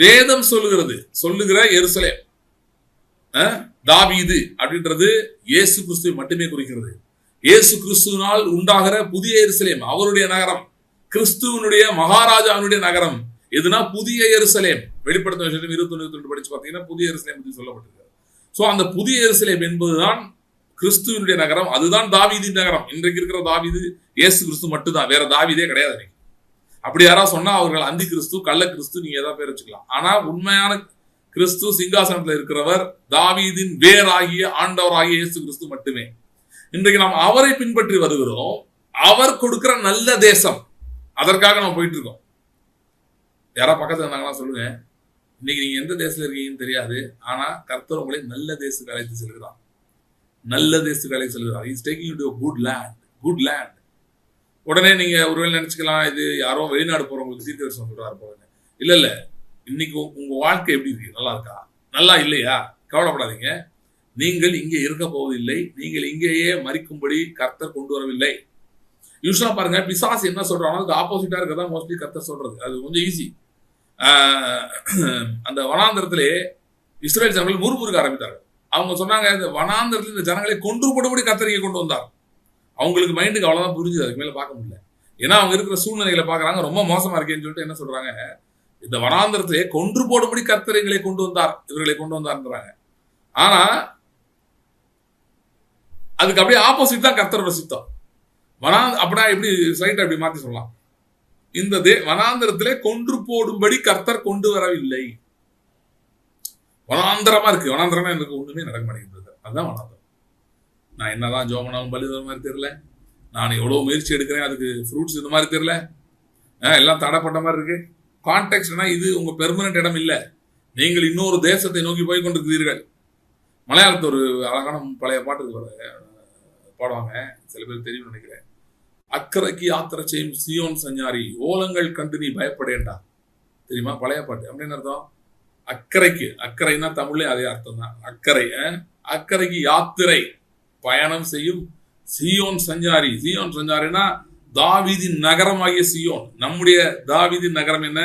வேதம் சொல்லுகிற எருசலேம் தாவீது அப்படின்றது இயேசு கிறிஸ்துவை மட்டுமே குறிக்கிறது. இயேசு கிறிஸ்துவினால் உண்டாகிற புதிய எருசலேம் அவருடைய நகரம், கிறிஸ்துவனுடைய மகாராஜாவினுடைய நகரம். எதுனா புதிய எருசலேம். வெளிப்படுத்தும் 21-22 படிச்சு பார்த்தீங்கன்னா புதிய எருசலேம் பற்றி சொல்லப்பட்டிருக்கிறது. சோ அந்த புதிய எருசலேம் என்பதுதான் கிறிஸ்துவனுடைய நகரம், அதுதான் தாவீதின் நகரம். இன்றைக்கு இருக்கிற தாவீது இயேசு கிறிஸ்து மட்டும்தான், வேற தாவீதே கிடையாது. அப்படி யாராவது சொன்னா அவர்கள் அந்தி கிறிஸ்து, கள்ள கிறிஸ்து, நீங்க ஏதாவது பேர் வச்சுக்கலாம். ஆனா உண்மையான கிறிஸ்து சிங்காசனத்தில் இருக்கிறவர் தாவீதின் வேறாகிய ஆண்டவராகிய இயேசு கிறிஸ்து மட்டுமே. இன்றைக்கு நாம் அவரை பின்பற்றி வருகிறோம். அவர் கொடுக்கிற நல்ல தேசம், அதற்காக நம்ம போயிட்டு இருக்கோம். யாராவது பக்கத்துல இருந்தாங்கன்னா சொல்லுங்க, இன்னைக்கு நீங்க எந்த தேசத்துல இருக்கீங்கன்னு தெரியாது, ஆனா கர்த்தர் உங்களை நல்ல தேசத்துக்கு அழைத்து செல்கிறார். நல்ல தேசத்துக்கு அழைத்து செல்கிறார். Is taking you to good land. உடனே நீங்க ஒருவேளை நினைச்சுக்கலாம், இது யாரோ வெளிநாடு போறவங்களுக்கு தீர்க்கதரிசனம் சொல்றாரு போறேன்னு. இல்ல, இன்னைக்கு உங்க வாழ்க்கை எப்படி இருக்கு? நல்லா இருக்கா? நல்லா இல்லையா? கவலைப்படாதீங்க. நீங்கள் இங்கே இருக்க போவதில்லை. நீங்கள் இங்கேயே மரிக்கும்படி கர்த்தர் கொண்டு வரவில்லை. யூஸ்வலா பாருங்க, பிசாசு என்ன சொல்றாங்க, அதுக்கு ஆப்போசிட்டா இருக்கதா மோஸ்ட்லி கர்த்தர் சொல்றது. அது கொஞ்சம் ஈஸி. அந்த வனாந்தரத்திலே இஸ்ரேல் ஜனங்கள் முறுமுறுக்க ஆரம்பித்தார்கள். அவங்க சொன்னாங்க, இந்த வனாந்தரத்தில் இந்த ஜனங்களை கொன்று போடும்படி கர்த்தர் இங்கே கொண்டு வந்தார். அவங்களுக்கு மைண்டுக்கு அவ்வளவுதான் புரிஞ்சுது, அதுக்கு மேல பார்க்க முடியல. ஏன்னா அவங்க இருக்கிற சூழ்நிலைகளை பாக்குறாங்க, ரொம்ப மோசமா இருக்கேன்னு சொல்லிட்டு என்ன சொல்றாங்க, இந்த வனாந்தரத்திலே கொன்று போடும்படி கர்த்தர் எங்களை கொண்டு வந்தார், இவர்களை கொண்டு வந்தார்ன்றாங்க. ஆனா அதுக்கு அப்படியே ஆப்போசிட் தான் கர்த்தரோட சித்தம். அப்படின்னா எப்படி சைட்டை அப்படி மாத்தி சொல்லலாம், இந்த வனாந்தரத்திலே கொன்று போடும்படி கர்த்தர் கொண்டு வரவில்லை. வனாந்தரமா இருக்கு. வனாந்தரமா எனக்கு ஒண்ணுமே நடக்க மாட்டேங்குது. அதுதான் வனாந்தரம். நான் என்னதான் ஜோமனாலும் பலி வர மாதிரி தெரியல, நான் எவ்வளவு முயற்சி எடுக்கிறேன், அதுக்கு ஃப்ரூட்ஸ் இந்த மாதிரி தெரியல, எல்லாம் தடைப்பட்ட மாதிரி இருக்கு. கான்டெக்ட்னா இது உங்க பெர்மனன்ட் இடம் இல்லை, நீங்கள் இன்னொரு தேசத்தை நோக்கி போய் கொண்டிருக்கிறீர்கள். மலையாளத்து ஒரு அழகான பழைய பாட்டு பாடுவாங்க, சில பேர் தெரியும் நினைக்கிறேன். அக்கறைக்கு யாத்திரை செய்யும் சியோன் சஞ்சாரி, ஓலங்கள் கண்டு நீ பயப்படேண்டா. தெரியுமா? பழைய பாட்டு. அப்படின்னு அர்த்தம் அக்கறைக்கு. அக்கறைன்னா தமிழ்ல அதே அர்த்தம் தான். அக்கறைக்கு யாத்திரை பயணம் செய்யும் சியோன் சஞ்சாரி. சியோன் சஞ்சாரினா தாவீதின் நகரமாகிய சியோன். நம்முடைய தாவீதின் நகரம் என்ன?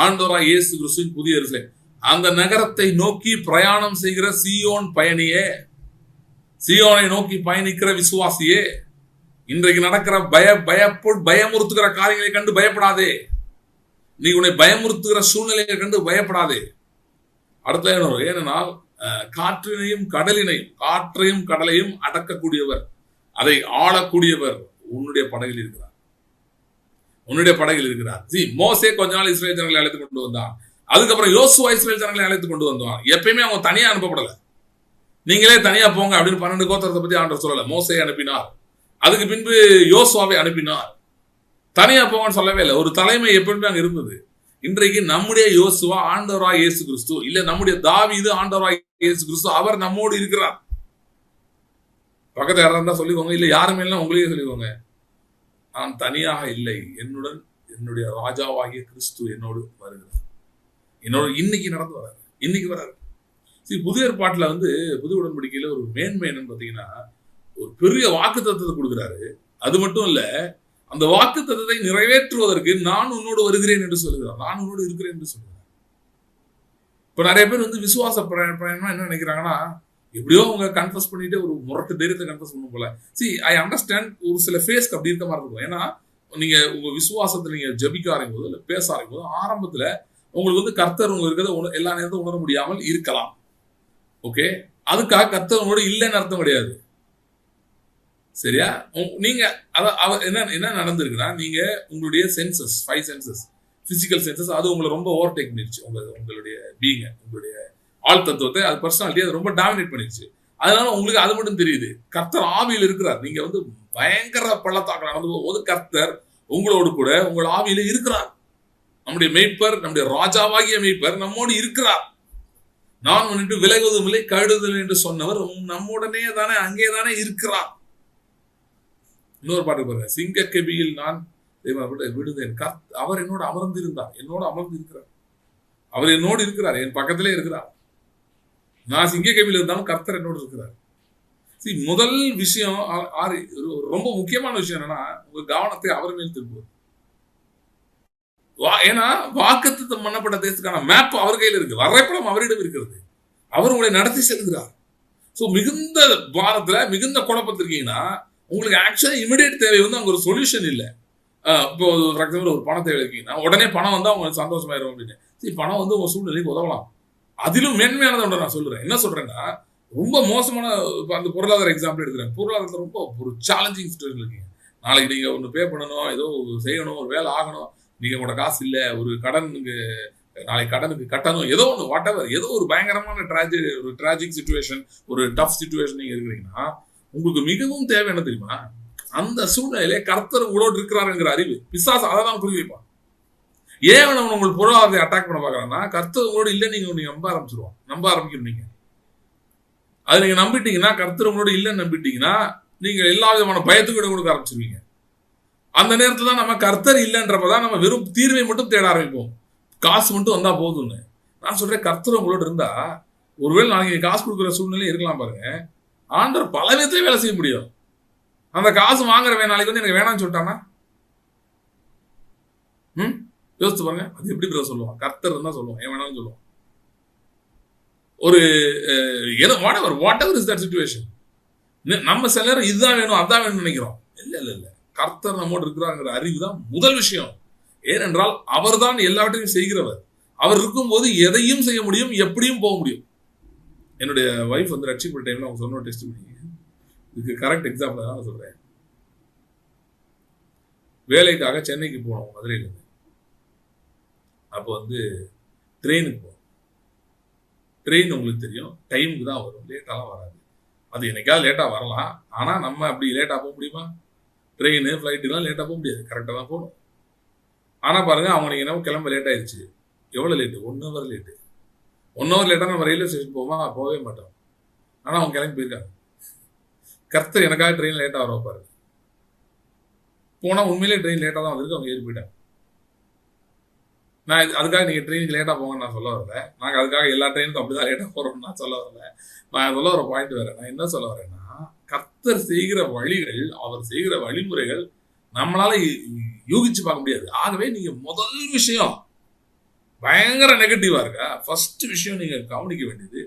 ஆண்டவராகிய இயேசு கிறிஸ்துவின் புதிய எருசலேம். அந்த நகரத்தை நோக்கி பிரயாணம் செய்கிற சியோன் பயணியே, சியோனை நோக்கி பயணிக்கிற விசுவாசியே, இன்றைக்கு நடக்கிற பயமுறுத்துகிற காரியங்களை கண்டு பயப்படாதே. நீ உன்னை பயமுறுத்துகிற சூழ்நிலையை கண்டு பயப்படாதே. அடுத்த ஏனென்றால் காற்றையும் கடலையும் அடக்கக்கூடியவர், அதை ஆளக்கூடியவர் உன்னுடைய படகில் இருக்கிறார். மோசே கொஞ்ச நாள் இஸ்ரேல் ஜனங்களை அழைத்து கொண்டு வந்தான். அதுக்கப்புறம் யோசுவா இஸ்ரேல் ஜனங்களை அழைத்து கொண்டு வந்தான். எப்பயுமே அவங்க தனியா அனுப்பப்படல. நீங்களே தனியா போங்க அப்படின்னு 12 கோத்திரத்தை பத்தி ஆண்டவர் சொல்லல. மோசே அனுப்பினார், அதுக்கு பின்பு யோசுவாவை அனுப்பினார். தனியா போங்கன்னு சொல்லவே இல்லை. ஒரு தலைமை எப்பவுமே அங்க இருந்தது. இன்றைக்கு நம்முடைய யோசுவா ஆண்டவராய் இயேசு கிறிஸ்து, இல்ல நம்முடைய தாவீது ஆண்டவராய் இயேசு கிறிஸ்து, அவர் நம்மோடு இருக்கிறார். பக்கத்துல யாரா இருந்தா சொல்லிக்கோங்க, இல்ல யாருமே இல்லை உங்களையே சொல்லிக்கோங்க, நான் தனியாக இல்லை, என்னுடைய ராஜாவாகிய கிறிஸ்து என்னோடு வருகிறார். என்னோட இன்னைக்கு நடந்து வராரு, இன்னைக்கு வராரு. புதிய ஏற்பாட்டுல புது உடன்படிக்கையில ஒரு மேன்மை என்னன்னு பாத்தீங்கன்னா, ஒரு பெரிய வாக்கு தத்துவத்தை கொடுக்கிறாரு. அது மட்டும் இல்ல, அந்த வாக்கு தத்துவத்தை நிறைவேற்றுவதற்கு நான் உன்னோடு வருகிறேன் என்று சொல்லுகிறார், நான் உன்னோடு இருக்கிறேன் என்று சொல்லுகிறார். இப்ப நிறைய பேர் விசுவாச பிரயாணமா என்ன நினைக்கிறாங்கன்னா, எப்படியோ அவங்க கன்ஃபஸ் பண்ணிட்டு ஒரு முரட்டு தைரியத்தை கன்ஃபஸ் பண்ண போல. ஐ அண்டர்ஸ்டாண்ட், ஒரு சில ஃபேஸ்க்கு அப்படி இருக்க மாதிரி இருக்கும். ஏன்னா நீங்க உங்க விசுவாசத்தை நீங்க ஜபிக்க ஆரம்பிக்கும் போது, இல்ல பேச ஆரம்பிக்கும் போது, ஆரம்பத்துல உங்களுக்கு கர்த்தர் உங்களுக்கு இருக்கிறத எல்லா நேரத்தையும் உணர முடியாமல் இருக்கலாம். ஓகே, அதுக்காக கர்த்தர் உங்களோட இல்லைன்னு அர்த்தம் கிடையாது. சரியா? நீங்க என்ன நடந்திருக்குன்னா, நீங்க உங்களுடைய சென்சஸ், 5 சென்சஸ், பிசிக்கல் சென்சஸ், அது உங்களை ரொம்ப ஓவர்டேக் பண்ணிருச்சு. உங்களுடைய பீயிங், உங்களுடைய ஆள் தத்துவத்தை, அது பர்சனாலிட்டி அது ரொம்ப டாமினேட் பண்ணிருச்சு. அதனால உங்களுக்கு அது மட்டும் தெரியுது. கர்த்தர் ஆவியில் இருக்கிறார். நீங்க பயங்கர பள்ளத்தாக்க நடந்து போது கர்த்தர் உங்களோடு கூட உங்கள் ஆவியில இருக்கிறார். நம்முடைய மெய்ப்பர், நம்முடைய ராஜாவாகிய மெய்ப்பர் நம்மோடு இருக்கிறார். நான் முன்னிட்டு விலகுவதும் இல்லை கழுதுதல் என்று சொன்னவர் நம்முடனே தானே, அங்கே தானே இருக்கிறார். இன்னொரு பாட்டு பாருங்க, சிங்கக்கெபியில் நான் விடுதேன், அவர் என்னோட அமர்ந்திருந்தார், என்னோட அமர்ந்து இருக்கிறார், அவர் என்னோடு இருக்கிறார், என் பக்கத்திலே இருக்கிறார். நான் சிங்கக்கெபியில் இருந்தாலும் கர்த்தர் என்னோடு இருக்கிறார். முதல் விஷயம், ரொம்ப முக்கியமான விஷயம் என்னன்னா, உங்க கவனத்தை அவர் மேல் திருப்புவது. ஏன்னா வாக்குத்தத்தம் பண்ணப்பட்ட தேசத்துக்கான மேப் அவர் கையில் இருக்கு, வரைபடம் அவரிடம் இருக்கிறது, அவர் உங்களை நடத்தி செல்கிறார். ஸோ மிகுந்த வாரத்துல மிகுந்த குழப்பத்திருக்கீங்கன்னா உங்களுக்கு ஆக்சுவலா இமிடியேட் தேவை வந்து அங்க ஒரு சொல்யூஷன் இல்லை. இப்போ ஃபார் எக்ஸாம்பிள் ஒரு பண தேவை இருக்கீங்கன்னா உடனே பணம் வந்து அவங்க சந்தோஷமாயிரும் அப்படின்னு. சரி, பணம் வந்து உங்க சூழ்நிலைக்கு உதவலாம். அதிலும் மேன்மையானதை ஒன்று நான் சொல்றேன். என்ன சொல்றேன்னா, ரொம்ப மோசமான அந்த பொருளாதார எக்ஸாம்பிள் எடுக்கிறேன். பொருளாதாரத்தில் ரொம்ப ஒரு சேலஞ்சிங் சுச்சுவேஷன் இருக்கீங்க. நாளைக்கு நீங்க ஒன்று பே பண்ணணும், ஏதோ செய்யணும், ஒரு வேலை ஆகணும், நீங்க உங்களோட காசு இல்லை, ஒரு கடனுக்கு நாளைக்கு கடனுக்கு கட்டணும், ஏதோ ஒன்று வாட் எவர், ஏதோ ஒரு பயங்கரமான ஒரு டிராஜிக் சுச்சுவேஷன், ஒரு டஃப் சுச்சுவேஷன் நீங்க இருக்கிறீங்கன்னா உங்களுக்கு மிகவும் தேவை என்ன தெரியுமா? அந்த சூழ்நிலையிலே கர்த்தர் உங்களோடு இருக்கிறாருங்கிற அறிவு. பிசாசு அதை தான் புரிய வைப்பான். ஏன் உங்களுக்கு பொருளாதாரத்தை அட்டாக் பண்ண பார்க்கறான்னா, கர்த்தர் உங்களோட இல்லை, நீங்க நம்ப ஆரம்பிச்சிருவான், நம்ப ஆரம்பிக்கணும். நீங்க அதை நீங்க நம்பிட்டீங்கன்னா, கர்த்தர் உங்களோட இல்லைன்னு நம்பிட்டீங்கன்னா, நீங்க எல்லா விதமான பயத்துக்கு கொடுக்க ஆரம்பிச்சிருவீங்க. அந்த நேரத்துல தான் நம்ம கர்த்தர் இல்லைன்றப்பதான் நம்ம வெறும் தீர்வை மட்டும் தேட ஆரம்பிப்போம், காசு மட்டும் வந்தா போதும்னு. நான் சொல்றேன், கர்த்தர் உங்களோட இருந்தா ஒருவேளை நாளைக்கு காசு கொடுக்குற சூழ்நிலை இருக்கலாம் பாருங்க, ஆண்டவர் பல விதத்திலே வேலை செய்ய முடியும். அந்த காசு வாங்குறவன் நாளைக்கு வந்து எனக்கு வேணாம்னு சொல்லிட்டானா, யோசிச்சு பாருங்க, அது எப்படி பிறகு சொல்லுவான்? கர்த்தர் இருந்தா சொல்லுவான், ஏன் வேணாம்னு சொல்லுவான். ஒரு what ever is that situation. நம்ம சில நேரம் இதுதான் வேணும் அதான் வேணும்னு நினைக்கிறோம். இல்ல, கர்த்தர் நம்மோடு இருக்கிறாங்கிற அறிவு தான் முதல் விஷயம். ஏனென்றால் அவர் தான் எல்லாவற்றையும் செய்கிறவர். அவர் இருக்கும்போது எதையும் செய்ய முடியும், எப்படியும் போக முடியும். என்னுடைய வைஃப் வந்து ரட்சிக்கப்பட்ட டைம்ல அவங்க சொன்ன டெஸ்ட் பண்ணி, இதுக்கு கரெக்ட் எக்ஸாம்பிள் தான் சொல்றேன். வேலைக்காக சென்னைக்கு போனோம் மதுரையிலேருந்து. அப்போ வந்து ட்ரெயினுக்கு போனோம். ட்ரெயின் உங்களுக்கு தெரியும் டைமுக்கு தான் வரும், லேட்டாலாம் வராது. அது என்னைக்காவது லேட்டாக வரலாம், ஆனால் நம்ம அப்படி லேட்டாக போக முடியுமா? ட்ரெயின் ஃப்ளைட்டுலாம் லேட்டாக போக முடியாது, கரெக்டாக தான் போகணும். ஆனால் பாருங்க, அவங்க நீங்கள் என்ன கிளம்ப லேட் ஆயிடுச்சு. எவ்வளோ லேட்டு? 1 hour late. 1 hour லேட்டாக நம்ம ரயில்வே ஸ்டேஷன் போகவே மாட்டோம். ஆனால் அவங்க கிளம்பி போயிருக்காங்க. கர்த்தர் எனக்காக ட்ரெயின் லேட்டாக வர வைப்பாரு. போனால் உண்மையிலே ட்ரெயின் லேட்டாக தான் வந்திருக்கு, அவங்க ஏறி போயிட்டாங்க. நான் அதுக்காக நீங்கள் ட்ரெயினுக்கு லேட்டாக போங்கன்னு நான் சொல்ல வரல. நாங்கள் அதுக்காக எல்லா ட்ரெயினுக்கும் அப்படி தான் லேட்டாக போகிறோம்னு நான் சொல்ல வரல. நான் சொல்ல வர பாயிண்ட் வேறு. நான் என்ன சொல்ல வரேன்னா, கர்த்தர் செய்கிற வழிகள், அவர் செய்கிற வழிமுறைகள் நம்மளால யூகிச்சு பார்க்க முடியாது. ஆகவே நீங்க முதல் விஷயம் பயங்கர நெகட்டிவா இருக்கா, ஃபர்ஸ்ட் விஷயம் நீங்க கவனிக்க வேண்டியது,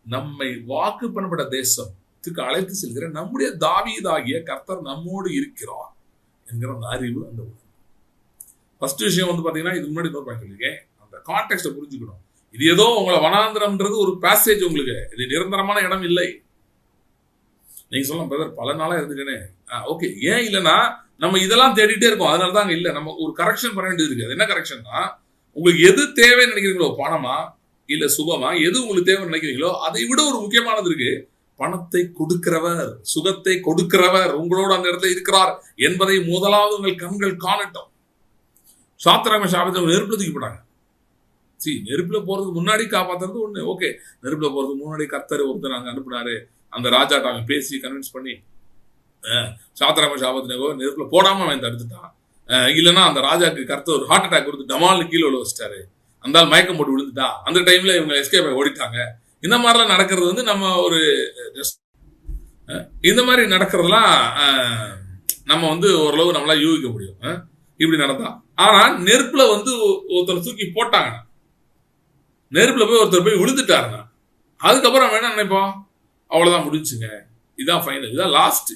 நம்மை வாக்கு பண்ணப்பட்ட தேசத்துக்கு அழைத்து செல்கிற நம்முடைய தாவீதாகிய கர்த்தர் நம்மோடு இருக்கிறார் என்கிற அந்த அறிவு, அந்த உணர்வு. ஃபர்ஸ்ட் விஷயம் வந்து பாத்தீங்கன்னா, இதுக்கு முன்னாடி இன்னொரு பாயிண்ட் சொல்லியிருக்கேன், அந்த கான்டெக்ஸ்ட புரிஞ்சுக்கணும். இது ஏதோ உங்களை வனாந்திரம்ன்றது ஒரு பேசேஜ், உங்களுக்கு இது நிரந்தரமான இடம் இல்லை. நீங்க சொல்லலாம், பிரதர் பல நாளா இருந்துட்டேனே. ஓகே, ஏன் இல்லைன்னா நம்ம இதெல்லாம் தேடிட்டே இருக்கோம், அதனால தான் இல்லை. நம்ம ஒரு கரெக்ஷன் பண்ண வேண்டியது இருக்கு. அது என்ன கரெக்ஷன்னா, உங்களுக்கு எது தேவைன்னு நினைக்கிறீங்களோ, பணமா இல்ல சுகமா, எது உங்களுக்கு தேவைன்னு நினைக்கிறீங்களோ, அதை விட ஒரு முக்கியமானது இருக்கு. பணத்தை கொடுக்கிறவர், சுகத்தை கொடுக்கிறவர் உங்களோட அந்த இடத்துல இருக்கிறார் என்பதை முதலாவது உங்கள் கண்கள் காணட்டும். சாத்ராக் மேஷாக் நெருப்புல தூக்கி போட்டாங்க. நெருப்புல போறதுக்கு முன்னாடி காப்பாத்துறது ஒண்ணு, ஓகே. நெருப்புல போறதுக்கு முன்னாடி கர்த்தர் ஒருத்தர் அங்க அனுப்புனாரு, அந்த ராஜாட்ட அவன் பேசி கன்வின்ஸ் பண்ணி சாத்ராக் மேஷாக் நெருப்புல போடாம அவன் தடுத்துட்டான். இல்லைன்னா அந்த ராஜாக்கு கர்த்தர் ஒரு ஹார்ட் அட்டாக் கொடுத்து டமால்னு கீழே விழ வச்சிட்டாரு. அந்த மயக்கம் போட்டு விழுந்துட்டா. அந்த டைம்ல இவங்க எஸ்கேப் ஆகி ஓடிட்டாங்க. இந்த மாதிரிலாம் நடக்கிறது வந்து நம்ம ஒரு இந்த மாதிரி நடக்கிறதுலாம் நம்ம வந்து ஓரளவு நம்மளால யூகிக்க முடியும், இப்படி நடந்தா. ஆனா நெருப்புல வந்து ஒருத்தர் தூக்கி போட்டாங்க, நெருப்புல போய் ஒருத்தர் போய் விழுந்துட்டாருன்னா அதுக்கப்புறம் நம்ம என்ன நினைப்போம், அவ்வளவுதான் முடிஞ்சுங்க, இதான் ஃபைனல், இதான் லாஸ்ட்.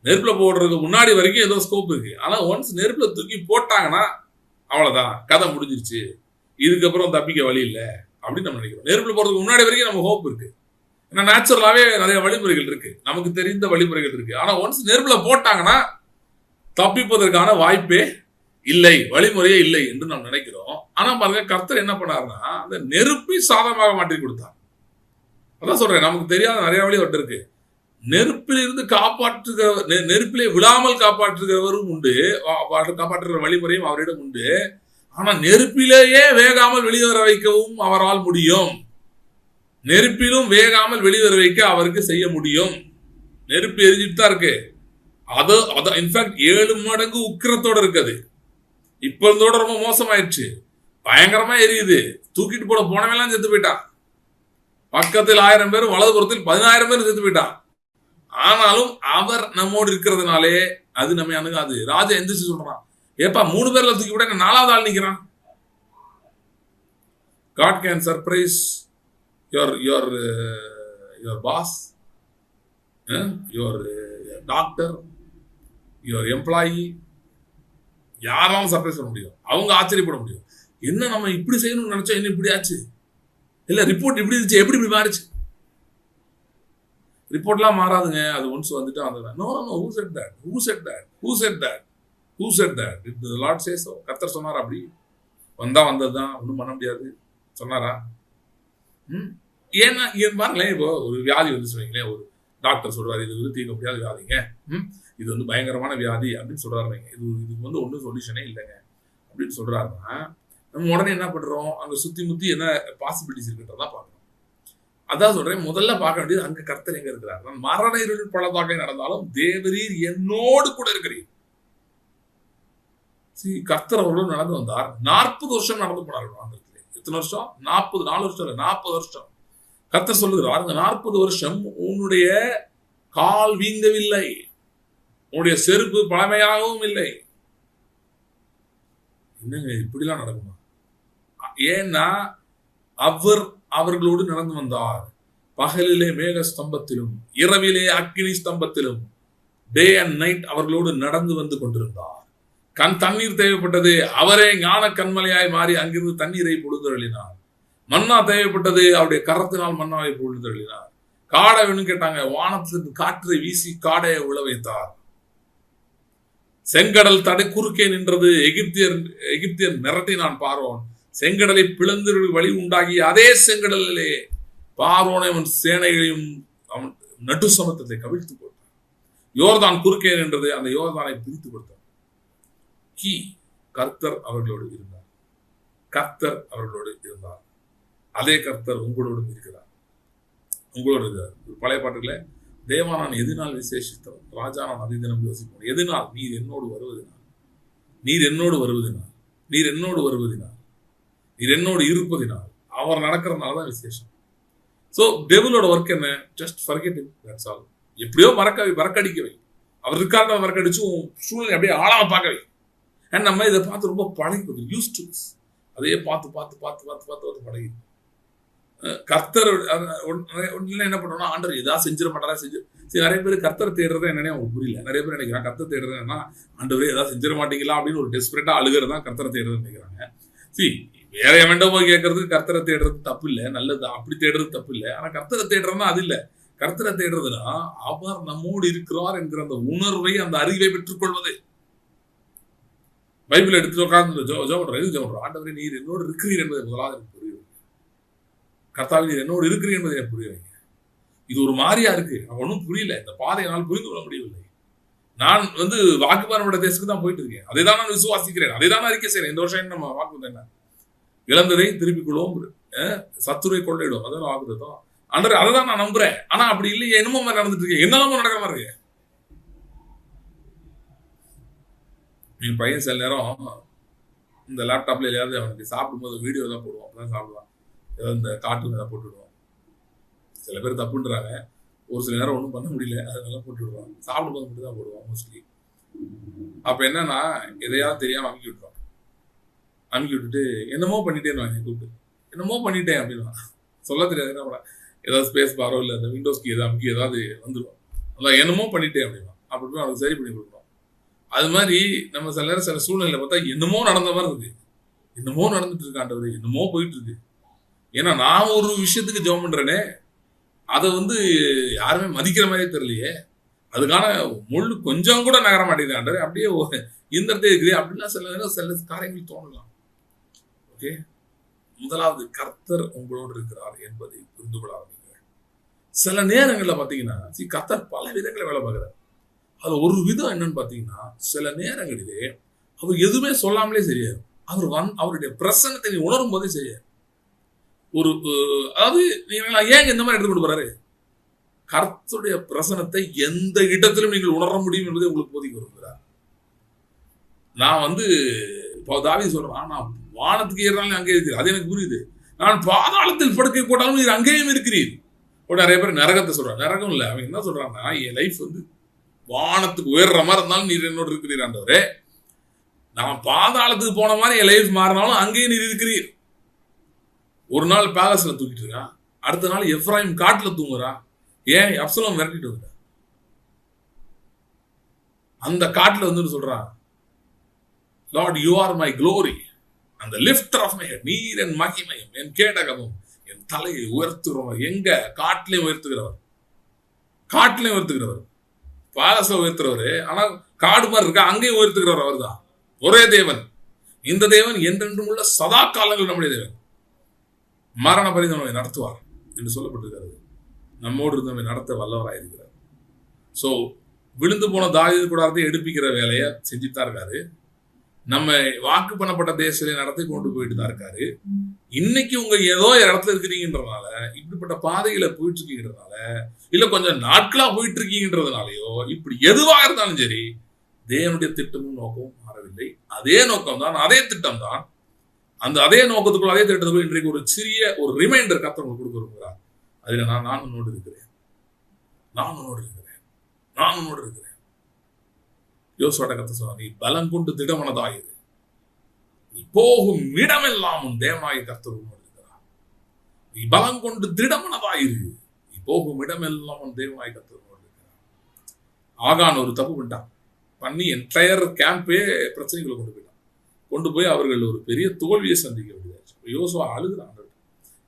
நெருப்புல போடுறதுக்கு முன்னாடி வரைக்கும் ஏதோ ஸ்கோப் இருக்கு. ஆனா ஒன்ஸ் நெருப்புல தூக்கி போட்டாங்கன்னா அவ்வளவுதான், கதை முடிஞ்சிருச்சு, இதுக்கப்புறம் தப்பிக்க வழி இல்லை அப்படின்னு நம்ம நினைக்கிறோம். நெருப்புல போறதுக்கு முன்னாடி வரைக்கும் நம்ம ஹோப் இருக்கு. ஏன்னா நேச்சுரலாவே நிறைய வழிமுறைகள் இருக்கு, நமக்கு தெரிந்த வழிமுறைகள் இருக்கு. ஆனா ஒன்ஸ் நெருப்புல போட்டாங்கன்னா தப்பிப்பதற்கான வாய்ப்பே இல்லை, வழிமுறையே இல்லை என்று நாம் நினைக்கிறோம். ஆனா பாருங்க, கர்த்தர் என்ன பண்ணாருன்னா அந்த நெருப்பை சாதகமாக மாற்றி கொடுத்தார். அதான் சொல்றேன், நமக்கு தெரியாத நிறைய வழி ஒன்று இருக்கு. நெருப்பிலிருந்து காப்பாற்றுகிற, நெருப்பிலே விழாமல் காப்பாற்றுகிறவரும் உண்டு, காப்பாற்றுகிற வழிமுறையும் அவரிடம் உண்டு. ஆனா நெருப்பிலேயே வேகாமல் வெளிவர வைக்கவும் அவரால் முடியும். நெருப்பிலும் வேகாமல் வெளிவர வைக்க அவருக்கு செய்ய முடியும். நெருப்பு எரிஞ்சிட்டு தான் இருக்கு, அது இன்ஃபேக்ட் 7 மடங்கு உக்கிரத்தோட இருக்குது. இப்ப இருந்தோட ரொம்ப மோசமாயிடுச்சு, பயங்கரமா எரியுது. தூக்கிட்டு போனவெல்லாம் செத்து போயிட்டான். பக்கத்தில் 1000 பேர், வலதுபுறத்தில் 10000 பேர் செத்து போயிட்டான். ஆனாலும் அவர் நம்மோடு இருக்கிறதுனாலே அது நம்ம அணுகாது. ராஜா எந்திரிச்சு சொல்றான், ஏப்பா 3 பேர்ல தூக்கி விட 4வது ஆள் நிக்கிறான். God can surprise your boss, your doctor, your employee. யாராலும் சர்ப்ரைஸ் பண்ண முடியும், அவங்க ஆச்சரியப்பட முடியும். என்ன நம்ம இப்படி செய்யணும்னு நினைச்சோம், என்ன இப்படி ஆச்சு, இல்ல ரிப்போர்ட் இப்படி இருந்துச்சு, எப்படி இப்படி மாறிச்சு? ரிப்போர்ட்லாம் மாறாதுங்க, அது ஒன்ஸ் வந்துட்டு அந்த no who said that who said that who said that who said that did the Lord say so? கர்த்தர் சொன்னாரா? அப்படி வந்ததுதான், ஒன்றும் பண்ண முடியாது சொன்னாரா? ஏன்னா பாருங்களேன், இப்போ ஒரு வியாதி வந்து சொல்லுவீங்களேன், ஒரு டாக்டர் சொல்றாரு இது வந்து தீர்க்க முடியாத வியாதிங்க, இது வந்து பயங்கரமான வியாதி அப்படின்னு சொல்றாருங்க, இதுக்கு வந்து ஒன்றும் சொல்யூஷனே இல்லைங்க அப்படின்னு சொல்றாருன்னா, நம்ம உடனே என்ன பண்றோம், அங்க சுத்தி முத்தி என்ன பாசிபிலிட்டிஸ் இருக்குன்றதான் பார்க்கணும். அதான் சொல்றேன், முதல்ல பார்க்க வேண்டியது அங்க கர்த்தர் எங்க இருக்கிறார். நான் மரண இருளில் பள்ளத்தாக்கே நடந்தாலும் தேவரீர் என்னோடு கூட இருக்கிறீர். கர்த்தர் அவர்களோடு நடந்து வந்தார். 40 வருஷம் நடந்து போனார். எத்தனை வருஷம்? 4 வருஷம் இல்லை, 40 வருஷம். கர்த்தர் சொல்லுகிறார், இந்த 40 வருஷம் உன்னுடைய கால் வீங்கவில்லை, உன்னுடைய செருப்பு பழமையாகவும் இல்லை. என்னங்க இப்படிலாம் நடக்குமா? ஏன்னா அவர்களோடு நடந்து வந்தார். பகலிலே மேக ஸ்தம்பத்திலும் இரவிலே அக்கினி ஸ்தம்பத்திலும் டே அண்ட் நைட் அவர்களோடு நடந்து வந்து கொண்டிருந்தார். தண்ணீர் தேவைப்பட்டது, அவரே ஞான கண்மலையாய் மாறி அங்கிருந்து தண்ணீரை பொழுதருளினார். மன்னா தேவைப்பட்டது, அவருடைய கரத்தினால் மன்னாவை பொழுதருளினார். காடை வேணும்னு கேட்டாங்க, வானத்திற்கு காற்றை வீசி காடையை உழ வைத்தார். செங்கடல் தடை குறுக்கே நின்றது, எகிப்தியர் மிரட்டினான் பார்வோன். செங்கடலை பிளந்து வழி உண்டாகி அதே செங்கடலிலே பார்வோனை அவன் சேனைகளையும் அவன் நட்டு சமத்தத்தை கவிழ்த்து போட்டான். யோர்தான் குறுக்கே நின்றது, அந்த யோர்தானை பிரித்து கொடுத்தார். கர்த்தர் அவர்களோடு இருந்தார். கர்த்தர் அவர்களோடு இருந்தார். அதே கர்த்தர் உங்களோடும் இருக்கிறார், உங்களோடு இருக்கிறார். பழைய பாட்டுல, தேவா நான் எதினால் விசேஷித்தவன், ராஜா நான் அதிதினம் யோசிப்போம். எதினால்? நீர் என்னோடு வருவதினால், நீர் என்னோடு வருவதினால், நீர் என்னோடு வருவதினால், நீர் என்னோடு இருப்பதினால், அவர் நடக்கிறதுனாலதான் விசேஷம். ஸோ டெவிலோட ஒர்க் என்ன? Just forget him, that's all. எப்படியோ மறக்கடிக்கவை, அவர் இருக்காருன்னு மறக்கடிச்சு சூழ்நிலை அப்படியே ஆழமா பார்க்கவை. அண்ட் நம்ம இதை பார்த்து ரொம்ப பழகி யூஸ் டு திஸ், அதையே பார்த்து பார்த்து பார்த்து பார்த்து பார்த்து பார்த்து பழகி. கர்த்தர் என்ன பண்ணுவோம்னா, ஆண்டவர் ஏதாவது செஞ்சிட மாட்டாரா சரி, நிறைய பேர் கர்த்தர் தேடுறது என்னன்னே அவங்களுக்கு புரியல. நிறைய பேர் நினைக்கிறாங்க கர்த்தர் தேடுறது என்ன, ஆண்டவரே ஏதாவது செஞ்சிட மாட்டீங்களா அப்படின்னு ஒரு டெஸ்பரேட்டா அழுகிறது தான் கர்த்தரை தேடுறதுன்னு நினைக்கிறாங்க. வேற எவன்டோ போய் கேட்கறது கர்த்தரை தேடுறது தப்பு இல்லை, நல்லது, அப்படி தேடுறது தப்பு இல்லை. ஆனா கர்த்தரை தேடுறதுனா அது இல்லை. கர்த்தரை தேடுறதுனா அவர் நம்மோடு இருக்கிறார் என்கிற அந்த உணர்வை, அந்த அறிவை பெற்றுக்கொள்வது. பைபிள் எடுத்து உட்கார்ந்து ஜெபம், ஆண்டவரே நீர் என்னோடு இருக்கிறீர் என்பதை முதலாவது எனக்கு புரிய வைங்க. கர்த்தாவே நீர் என்னோடு இருக்கிறீர் என்பதை எனக்கு புரிய வைங்க. இது ஒரு மாதிரியா இருக்கு, ஒன்றும் புரியல, இந்த பாதையினால் புரிந்து கொள்ள முடியவில்லை. நான் வாக்குமானோட தேசத்துக்கு தான் போயிட்டு இருக்கேன், அதை தான் நான் விசுவாசிக்கிறேன், அதை தான் அறிக்கை செய்யறேன். இந்த வருஷம் நம்ம வாக்கு என்ன, இழந்ததை திருப்பிக் கொள்வோம், சத்துரை கொள்ளையிடும், அதான் வாக்குதான். ஆண்டவரே அதை தான் நான் நம்புறேன். ஆனா அப்படி இல்லையே, என்னமோ மாதிரி நடந்துட்டு இருக்கேன், என்னெல்லாமோ நடக்கிற மாதிரி இருக்கு. என் பையன் சில நேரம் இந்த லேப்டாப்ல எதையாவது அவனுக்கு சாப்பிடும்போது வீடியோ தான் போடுவோம், அப்பதான் சாப்பிடுவான். ஏதாவது இந்த கார்ட்டூன் ஏதாவது போட்டுவிடுவோம். சில பேர் தப்புன்றாங்க, ஒரு சில நேரம் ஒன்றும் பண்ண முடியல, அதனால போட்டு விடுவான். சாப்பிடும்போது மட்டும் தான் போடுவான் மோஸ்ட்லி. அப்ப என்னன்னா, எதையாவது தெரியாம அமுக்கி விட்டுருவான். அமுக்கி விட்டுட்டு என்னமோ பண்ணிட்டேன்னு கூப்பிட்டு, என்னமோ பண்ணிட்டேன் அப்படின்னா, சொல்ல தெரியாது, ஏதாவது ஸ்பேஸ் பாரோ இல்லை அந்த விண்டோஸ் கீ ஏதாவது அமுக்கி ஏதாவது வந்துடுவான். அதான் என்னமோ பண்ணிட்டேன் அப்படின்னா, அப்படி போய் அவனுக்கு சரி பண்ணி கொடுக்கணும். அது மாதிரி நம்ம சில நேரம் சில சூழ்நிலை பார்த்தா என்னமோ நடந்த மாதிரி இருக்கு, என்னமோ நடந்துட்டு இருக்காண்டவர், என்னமோ போயிட்டு இருக்கு. ஏன்னா நான் ஒரு விஷயத்துக்கு ஜெபம் பண்றேனே, அதை யாருமே மதிக்கிற மாதிரியே தெரியலையே, அதுக்கான முள்ளு கொஞ்சம் கூட நகர மாட்டேங்கிறாண்டவர், அப்படியே இந்தத்தே இருக்கிறே அப்படின்னா சில நேரம் சில காரியங்கள் தோணலாம். ஓகே, முதலாவது கர்த்தர் உங்களோடு இருக்கிறார் என்பதை புரிந்து கொள்ள ஆரம்பிங்க. சில நேரங்களில் பார்த்தீங்கன்னா கர்த்தர் பல விதங்களை வேலை பார்க்கிறார். அது ஒரு விதம் என்னன்னு பார்த்தீங்கன்னா, சில நேரங்களிலே அவர் எதுவுமே சொல்லாமலே செய்யாரு. அவருடைய பிரசன்னத்தை நீ உணரும் போதே செய்யாரு. அதாவது நீங்க ஏங்க இந்த மாதிரி எடுத்துக்கொண்டு போறாரு, கர்த்தருடைய பிரசனத்தை எந்த இடத்திலும் நீங்கள் உணர முடியும் என்பதை உங்களுக்கு போதிக்க விரும்புகிறார். நான் தாவீது சொல்றான், நான் வானத்துக்கு ஏறினாலும் அங்கே இருக்கிறேன், அது எனக்கு புரியுது. நான் பாதாளத்தில் படுக்கை போட்டாலும் நீர் அங்கேயும் இருக்கிறீர். நிறைய பேர் நரகத்தை சொல்றாங்க. நரகம் இல்லை, அவங்க என்ன சொல்றாங்கன்னா, என் லைஃப் வானத்துக்கு உயர்ற மாதிரி இருந்தாலும் நீர் என்னோடு இருக்கிறீர் ஆண்டவரே. நான் பாதாளத்துக்கு போன மாதிரி என் லைஃப் மாறினாலும் அங்கேயே நீர் இருக்கிறீர். ஒரு நாள் பேலஸ்ல தூக்கிட்டு இருக்கான், அடுத்த நாள் எப்ராயிம் காட்டுல தூங்குறான். ஏன்? அப்சலோம் விரட்டிட்டு வந்துட்டான். அந்த காட்டுல சொல்றான், Lord you are my glory and the lifter of my head, நீர் என் மகிமையும் என் கேடகமும் என் தலையை உயர்த்துகிறவர். எங்க? காட்டிலையும் உயர்த்துகிறவர், காட்டிலையும் உயர்த்துகிறவர், பேலஸ்ல உயர்த்துறவர். ஆனா காடு மாதிரி இருக்கா, அங்கேயும் உயர்த்துகிறவர் அவர் தான். ஒரே தேவன். இந்த தேவன் என்றென்றும் உள்ள சதா காலங்கள் நம்முடைய தேவன். மரண பரிந்து நம்மை நடத்துவார் என்று சொல்லப்பட்டிருக்கிறது. நம்மோடு இருந்து நம்மை நடத்த வல்லவராயிருக்கிறார். ஸோ விழுந்து போன தாவீது கூடாரத்தை எடுப்பிக்கிற வேலையை செஞ்சுதான் இருக்காரு. நம்ம வாக்கு பண்ணப்பட்ட தேசத்தை நடத்தி கொண்டு போயிட்டு தான் இருக்காரு. இன்னைக்கு உங்க ஏதோ இடத்துல இருக்கிறீங்கன்றதுனால, இப்படிப்பட்ட பாதைகளை போயிட்டு இருக்கீங்கன்றதுனால, இல்ல கொஞ்சம் நாட்களா போயிட்டு இருக்கீங்கன்றதுனாலயோ, இப்படி எதுவாக இருந்தாலும் சரி, தேவனுடைய திட்டமும் நோக்கமும் மாறவில்லை. அதே நோக்கம் தான், அதே திட்டம் தான். அந்த அதே நோக்கத்துக்குள்ள, அதே திட்டத்துக்குள்ள இன்றைக்கு ஒரு சிறிய ஒரு ரிமைண்டர் கர்த்தர் கொடுக்க விரும்புகிறார். அதுல நான் உன்னோடு இருக்கிறேன், நான் உன்னோடு இருக்கிறேன், நான் உன்னோடு இருக்கிறேன். யோசுவாட்ட கர்த்தர் சொன்னார், நீ பலம் கொண்டு திடமனதாயிரு, நீ போகும் இடமெல்லாம் உன் தேவனாகிய கர்த்தர் உன்னோடு இருக்கிறார். நீ பலம் கொண்டு திடமனதாயிரு, நீ போகும் இடமெல்லாம் உன் தேவனாகிய கர்த்தர் உன்னோடு இருக்கிறார். ஆகான் ஒரு தப்பு பண்ணி என்டையர் கேம்பே பிரச்சனைகளை கொண்டு போய் அவர்கள் ஒரு பெரிய தோல்வியை சந்திக்க முடியாது. யோசுவா அழுகுறான்,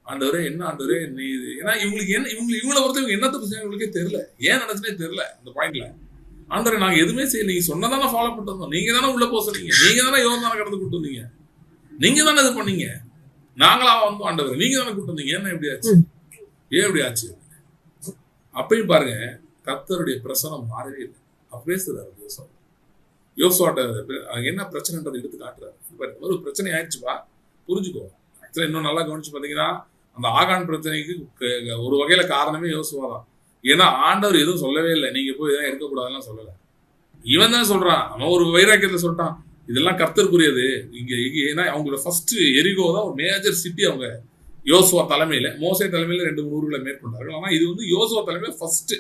ஆண்டவரே என்ன ஆண்டவரே நீ, ஏன்னா இவங்களை பொறுத்த என்ன தப்பு செய்ய இவங்களுக்கே தெரியல, ஏன் நினைச்சுனே தெரியல. அந்த பாயிண்ட்ல ஆண்டவரே நாங்க எதுவுமே செய்யல, நீங்க சொன்னதானே ஃபாலோ பண்ணிட்டு வந்தோம், நீங்க தானே உள்ள போக சொன்னீங்க, நீங்க தானே யோர்தானை கடந்து கூட்டு வந்தீங்க, நீங்க தானே இது பண்ணீங்க, நாங்களா வந்தோம் ஆண்டவரே, நீங்க தானே கூட்டு வந்தீங்க, என்ன எப்படி ஆச்சு, ஏன் எப்படி ஆச்சு? அப்பயும் பாருங்க, கர்த்தருடைய பிரசனம் மாறவே இல்லை. அப்படியே பேசுறாரு யோசுவாட்ட என்ன பிரச்சனைன்றதை எடுத்து காட்டுறாரு. ஒரு பிரச்சனை ஆயிடுச்சுப்பா, புரிஞ்சுக்கோ. இன்னும் நல்லா கவனிச்சு பார்த்தீங்கன்னா, அந்த ஆகான் பிரச்சனைக்கு ஒரு வகையில காரணமே யோசுவா தான். ஏன்னா ஆண்டவர் எதுவும் சொல்லவே இல்லை, நீங்க போய் இதெல்லாம் இருக்கக்கூடாதுலாம் சொல்லலை. இவன் தான் சொல்றான், அவன் ஒரு வைராக்கியத்தை சொல்லிட்டான், இதெல்லாம் கர்த்தருக்குரியது இங்க. ஏன்னா அவங்களோட ஃபர்ஸ்ட் எரிகோ தான் ஒரு மேஜர் சிட்டி. அவங்க யோசுவா தலைமையில, மோசே தலைமையில 2-3 ஊர்களை மேற்கொண்டார்கள். ஆனா இது யோசுவா தலைமையில ஃபர்ஸ்ட்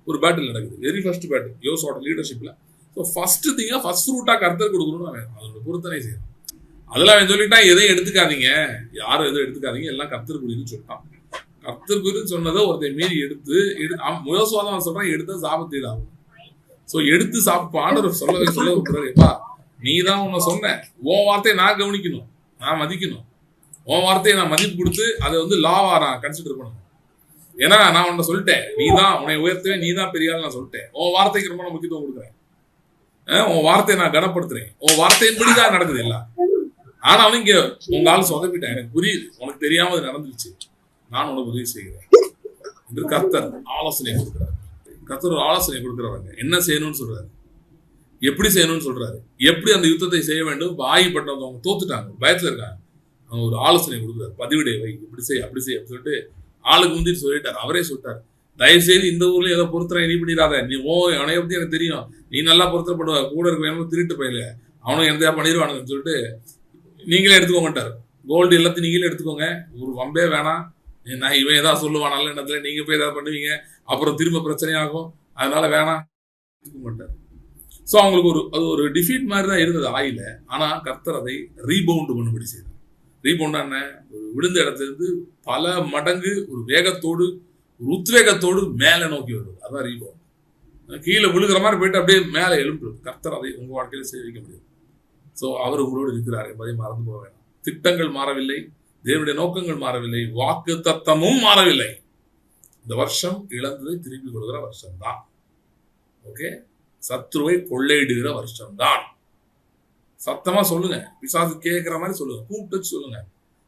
ஒரு பேட்டில் நடக்குது, வெரி ஃபர்ஸ்ட் பேட்டில் யோசுவோட லீடர்ஷிப்ல. ஸோ ஃபர்ஸ்ட் திங்கா ஃபர்ஸ்ட் ரூட்டா கர்த்தர் கொடுக்கணும்னு அவன் அதோட பொருத்தனை செய்யறான். அதில் அவன் சொல்லிட்டான், எதையும் எடுத்துக்காதீங்க, யாரும் எதுவும் எடுத்துக்காதீங்க, எல்லாம் கர்த்தருக்குரியதுன்னு சொல்லிட்டான். கர்த்தருக்குரியன்னு சொன்னதை ஒருத்தர் மீறி எடுத்து யோசுவா தான் சொல்றான், எடுத்த சாபத்தை தான். ஸோ எடுத்து சாப்பிட்டு சொல்ல விட்டுறாருப்பா, நீ தான் உன்னை சொன்ன, உன் வார்த்தையை நான் கவனிக்கணும், நான் மதிக்கணும், உன் வார்த்தையை நான் மதிப்பு கொடுத்து அதை லாவா நான் கன்சிடர் பண்ணணும். ஏன்னா நான் உன்னை சொல்லிட்டேன், நீ தான் உன்னை உயர்த்தவே, நீ தான் பெரிய ஆள் நான் சொல்லிட்டேன், உன் வார்த்தைக்கு ரொம்ப முக்கியத்துவம் கொடுக்குறேன், உன் வார்த்தையை நான் கனப்படுத்துறேன், உன் வார்த்தையின்படிதான் நடக்குது எல்லாம். ஆனாலும் இங்க உங்க ஆள் சொதப்பிட்டேன், எனக்கு புரியுது, உனக்கு தெரியாம அது நடந்துருச்சு, நான் உனக்கு உதவி செய்கிறேன் என்று கர்த்தர் ஆலோசனை கொடுக்குறாரு. கர்த்தர் ஒரு ஆலோசனை கொடுக்குறவங்க என்ன செய்யணும்னு சொல்றாரு, எப்படி செய்யணும்னு சொல்றாரு, எப்படி அந்த யுத்தத்தை செய்ய வேண்டும். வாய்ப்பட்டவங்க அவங்க தோத்துட்டாங்க, பயத்துல இருக்காங்க, அவங்க ஒரு ஆலோசனை கொடுக்குறாரு, பதிவிடை வை, இப்படி செய் அப்படி செய் அப்படின்னு சொல்லிட்டு ஆளுக்கு முந்திட்டு சொல்லிட்டாரு. அவரே சொல்லிட்டாரு, தயவுசெய்து இந்த ஊர்ல ஏதோ பொருத்தனை நீ பண்ணிடாத, நீ அவனைய பத்தி எனக்கு தெரியும், நீ நல்லா பொருத்தப்படுவ, கூட இருக்க திருட்டு பயில அவனும் எந்த பண்ணிடுவானுங்கன்னு சொல்லிட்டு நீங்களே எடுத்துக்கோங்கட்டாரு. கோல்டு எல்லாத்தையும் நீங்களே எடுத்துக்கோங்க, ஒரு வம்பே வேணாம், நான் இவன் ஏதாவது சொல்லுவான் நல்ல இடத்துல, நீங்க போய் ஏதாவது பண்ணுவீங்க, அப்புறம் திரும்ப பிரச்சனையாகும், அதனால வேணாம் எடுத்துக்க மாட்டார். ஸோ அவங்களுக்கு அது ஒரு டிஃபீட் மாதிரி தான் இருந்தது ஆயில. ஆனா கர்த்தர் அதை ரீபவுண்ட் பண்ணும்படி செய்தார். ரீபவுண்டா என்ன, ஒரு விழுந்த இடத்துல இருந்து பல மடங்கு ஒரு வேகத்தோடு ஒரு உத்வேகத்தோடு மேலே நோக்கி வருது, அதான் ரீபவுண்ட். கீழே விழுகிற மாதிரி போயிட்டு அப்படியே மேலே எழும்புறது. கர்த்தர் அதை உங்க வாழ்க்கையில செய்ய வைக்க முடியும். ஸோ அவர் உங்களோடு இருக்கிறார் என்பதை மறந்து போக வேண்டாம். திட்டங்கள் மாறவில்லை, தேவனுடைய நோக்கங்கள் மாறவில்லை, வாக்கு தத்தமும் மாறவில்லை. இந்த வருஷம் இழந்ததை திருப்பி கொடுக்கிற வருஷம் தான். ஓகே, சத்ருவை கொள்ளையிடுகிற வருஷம் தான். சத்தமா சொல்லுங்க, பிசாசு கேட்கிற மாதிரி சொல்லுங்க, கூப்பிட்டு சொல்லுங்க.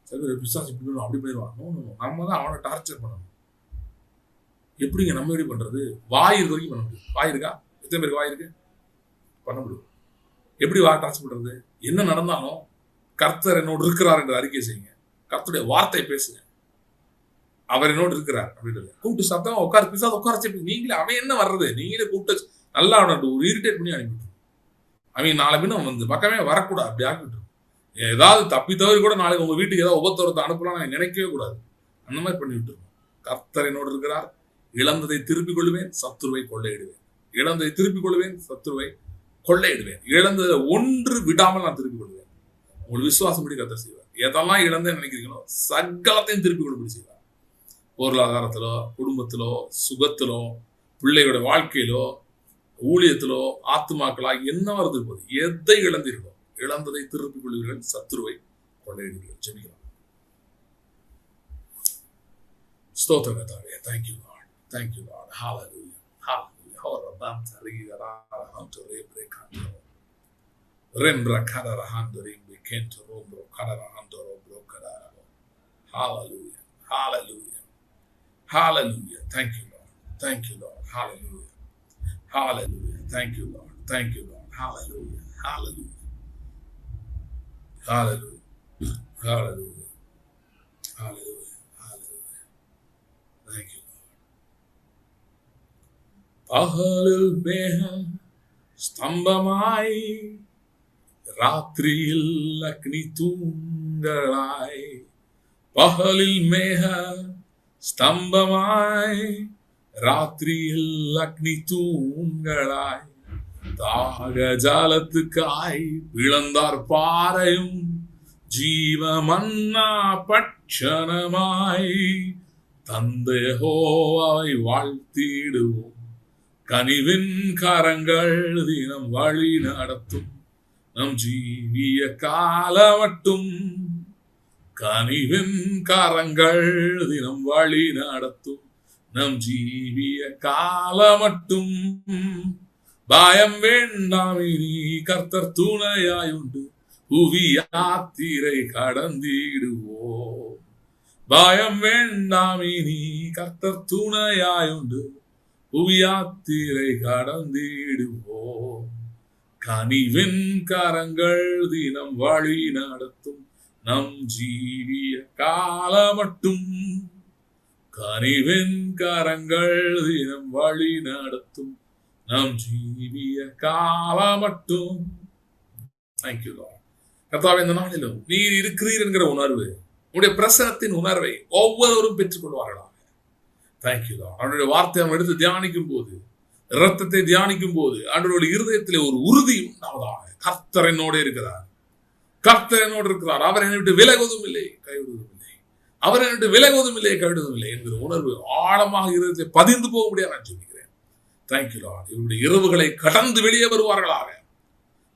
சரி, பிசாசு இப்படி அப்படி போயிடுவான், நம்ம தான் அவனை டார்ச்சர் பண்ணணும். எப்படிங்க நம்ம எப்படி பண்றது? வாய் இருக்க வரைக்கும் பண்ண முடியும். வாய் இருக்கா? எத்தனை பேருக்கு வாய் இருக்கு? பண்ண முடியும். எப்படி வாய் டார்ச்சர் பண்றது? என்ன நடந்தாலும் கர்த்தர் என்னோடு இருக்கிறார் என்று அறிக்கை செய்யுங்க, கர்த்தருடைய வார்த்தை பேசுங்க. அவர் என்னோடு இருக்கிறார் அப்படின்னு கூப்பிட்டு சத்தம் உட்கார பிசாசு உட்காரச்சு, நீங்களே அவன் என்ன வர்றது, நீங்களே கூப்பிட்டு நல்லா அவனை ஒரு இரிட்டேட் பண்ணி அனுப்பிவிட்டு அவன் நாளை பின்ன வந்து பக்கமே வரக்கூடாது, அப்படி ஆக்கிவிட்டு ஏதாவது தப்பி தவறி கூட நாளைக்கு உங்க வீட்டுக்கு ஏதாவது உபத்திரத்தை அனுப்பலாம் நான் நினைக்கவே கூடாது, அந்த மாதிரி பண்ணி விட்டுருக்கோம். கர்த்தர் என்னோடு இருக்கிறார், இழந்ததை திருப்பிக் கொள்வேன், சத்துருவை கொள்ளையிடுவேன். இழந்ததை திருப்பிக் கொள்வேன், சத்துருவை கொள்ளையிடுவேன். இழந்ததை ஒன்று விடாமல் நான் திருப்பிக் கொள்வேன். உங்களுக்கு விசுவாசம் படி கர்த்தர் செய்வார். எதெல்லாம் இழந்தேன்னு நினைக்கிறீங்களோ சகலத்தையும் திருப்பி கொண்டு செய்வார். பொருளாதாரத்திலோ, குடும்பத்திலோ, சுகத்திலோ, பிள்ளையோட வாழ்க்கையிலோ, ஊழியத்திலோ, ஆத்துமாக்களா என்ன வருது இருப்பது, எதை இழந்தீர்களோ இழந்ததை திருப்பிக் கொள்வீர்கள், சத்துருவை கொள்ளையிடுவீர்கள். ஜெபிக்கலாம். ஸ்தோத்திரம் கர்த்தாவே. Thank you Lord. Thank you Lord. Hallelujah. Hallelujah. Horabam tarigara hantore brekando. Rembra kadara handore bekento rombro kadara handoro bro kadara. Hallelujah. Hallelujah. Hallelujah. Thank you Lord. Thank you Lord. Hallelujah. Hallelujah. Thank you Lord. Thank you Lord. Hallelujah. Hallelujah. Hallelujah. Hallelujah. Hallelujah. Hallelujah. Thank you Lord. பகலில் மேகம் ஸ்தம்பமாய், ராத்திரியில் அக்னி தூண்களாய். பகலில் மேக ஸ்தம்பமாய், ராத்திரியில் அக்னி தூண்களாய். தாக ஜாலத்துக்காய் பிளந்தார் பாறையும், ஜீவ மன்னா பட்சணமாய். தந்தை யெகோவாவை வாழ்த்திடுவோம், கனிவின் கரங்கள் தினம் வழி நடத்தும் நம் ஜீவிய காலமட்டும். கனிவின் கரங்கள் தினம் வழி நடத்தும் நம் ஜீவிய காலமட்டும். பயம் வேண்டாம் இனி கர்த்தர் துணையாயுண்டு, புவி யாத்திரை கடந்திடுவோம். பயம் வேண்டாம் இனி கர்த்தர் துணையாயுண்டு, புவி யாத்திரை கடந்திடுவோம். கனிவின் கரங்கள் தினம் வழி நடத்தும் நம் ஜீவிய காலமட்டும். கனிவின் கரங்கள் தினம் வழி நடத்தும் நம் ஜீவிய காலமட்டும். Thank you Lord. கர்த்தாவே, இந்த நாளிலும் நீர் இருக்கிறீர் என்கிற உணர்வு, உங்களுடைய பிரசனத்தின் உணர்வை ஒவ்வொருவரும் பெற்றுக் கொள்வார்களாக. Thank you Lord. அவருடைய வார்த்தை அவன் எடுத்து தியானிக்கும் போது, இரத்தத்தை தியானிக்கும் போது அவருடைய இருதயத்திலே ஒரு உறுதி உண்டாவதாக. கர்த்தர் என்னோடு இருக்கிறார், கர்த்தர் என்னோடு இருக்கிறார், அவர் என்னை விட்டு விலகுவதும் இல்லை கைவிடுவதும் இல்லை, அவர் என்னை விட்டு விலகுவதும் இல்லை கைவிடுவதும் இல்லை என்கிற உணர்வு ஆழமாக இருதயத்தை பதிந்து போக முடியாது நான் சொல்லிக்கிறேன். Thank you Lord. இவருடைய இரவுகளை கடந்து வெளியே வருவார்களாக.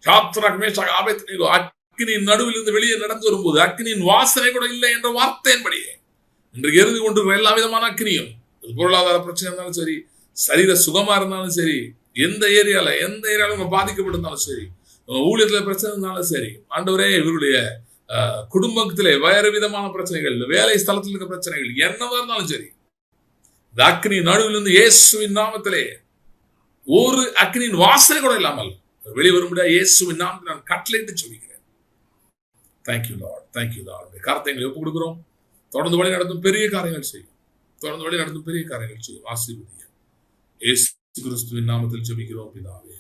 சாத்ராக், மேஷாக், ஆபேத்நேகோ அக்கினியின் நடுவில் இருந்து வெளியே நடந்து வரும்போது அக்கினியின் வாசனை கூட இல்லை என்ற வார்த்தையின்படியே இன்றைக்கு எரிந்து கொண்டிருக்கிற எல்லா விதமான அக்கினியும், பொருளாதார பிரச்சனை இருந்தாலும் சரி, சரீர சுகமா இருந்தாலும் சரி, எந்த ஏரியால பாதிக்கப்பட்டிருந்தாலும் சரி, ஊழியத்துல பிரச்சனை இருந்தாலும் சரி, ஆண்டவரே இவருடைய குடும்பத்திலே வேறு விதமான பிரச்சனைகள், வேலை ஸ்தலத்தில் இருக்க பிரச்சனைகள் என்னவா இருந்தாலும் சரி, இந்த அக்னி நடுவிலிருந்து இயேசுவின் நாமத்திலே ஒரு அக்னியின் வாசனை கூட இல்லாமல் வெளிவரும்படியா இயேசுவின் நாமத்தில் நான் கட்டளையிட்டு சொல்லிக்கிறேன். Thank you Lord. Thank you Lord. காரியங்களை ஒப்புக் கொடுக்கிறோம். தொடர்ந்து வழி நடத்தும் பெரிய காரியங்கள் செய்யும், தொடர்ந்து வழி நடத்தும் பெரிய காரியங்கள் செய்யும். ஆசீர்வதிங்க. இயேசு கிறிஸ்துவின் நாமத்தில் ஜெபிக்கிறோம் பிதாவே.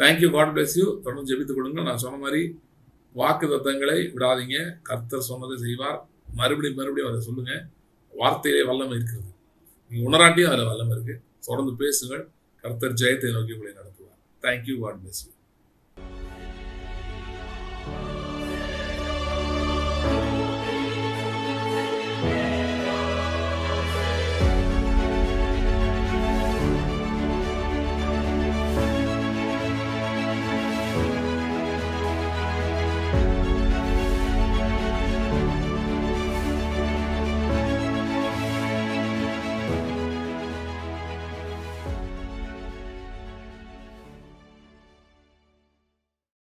தேங்க்யூ. God bless you. தொடர்ந்து ஜெபித்துக் கொடுங்க. நான் சொன்ன மாதிரி வாக்கு தத்தங்களை விடாதீங்க. கர்த்தர் சொன்னதை செய்வார். மறுபடியும் அதை சொல்லுங்க. வார்த்தையிலே வல்லமை இருக்கிறது. நீங்க உணராட்டியும் அதில் வல்லமை இருக்கு. தொடர்ந்து பேசுங்கள். கர்த்தர் ஜெயத்தை நோக்கி உங்களை நடத்துவார். தேங்க்யூ. God bless you.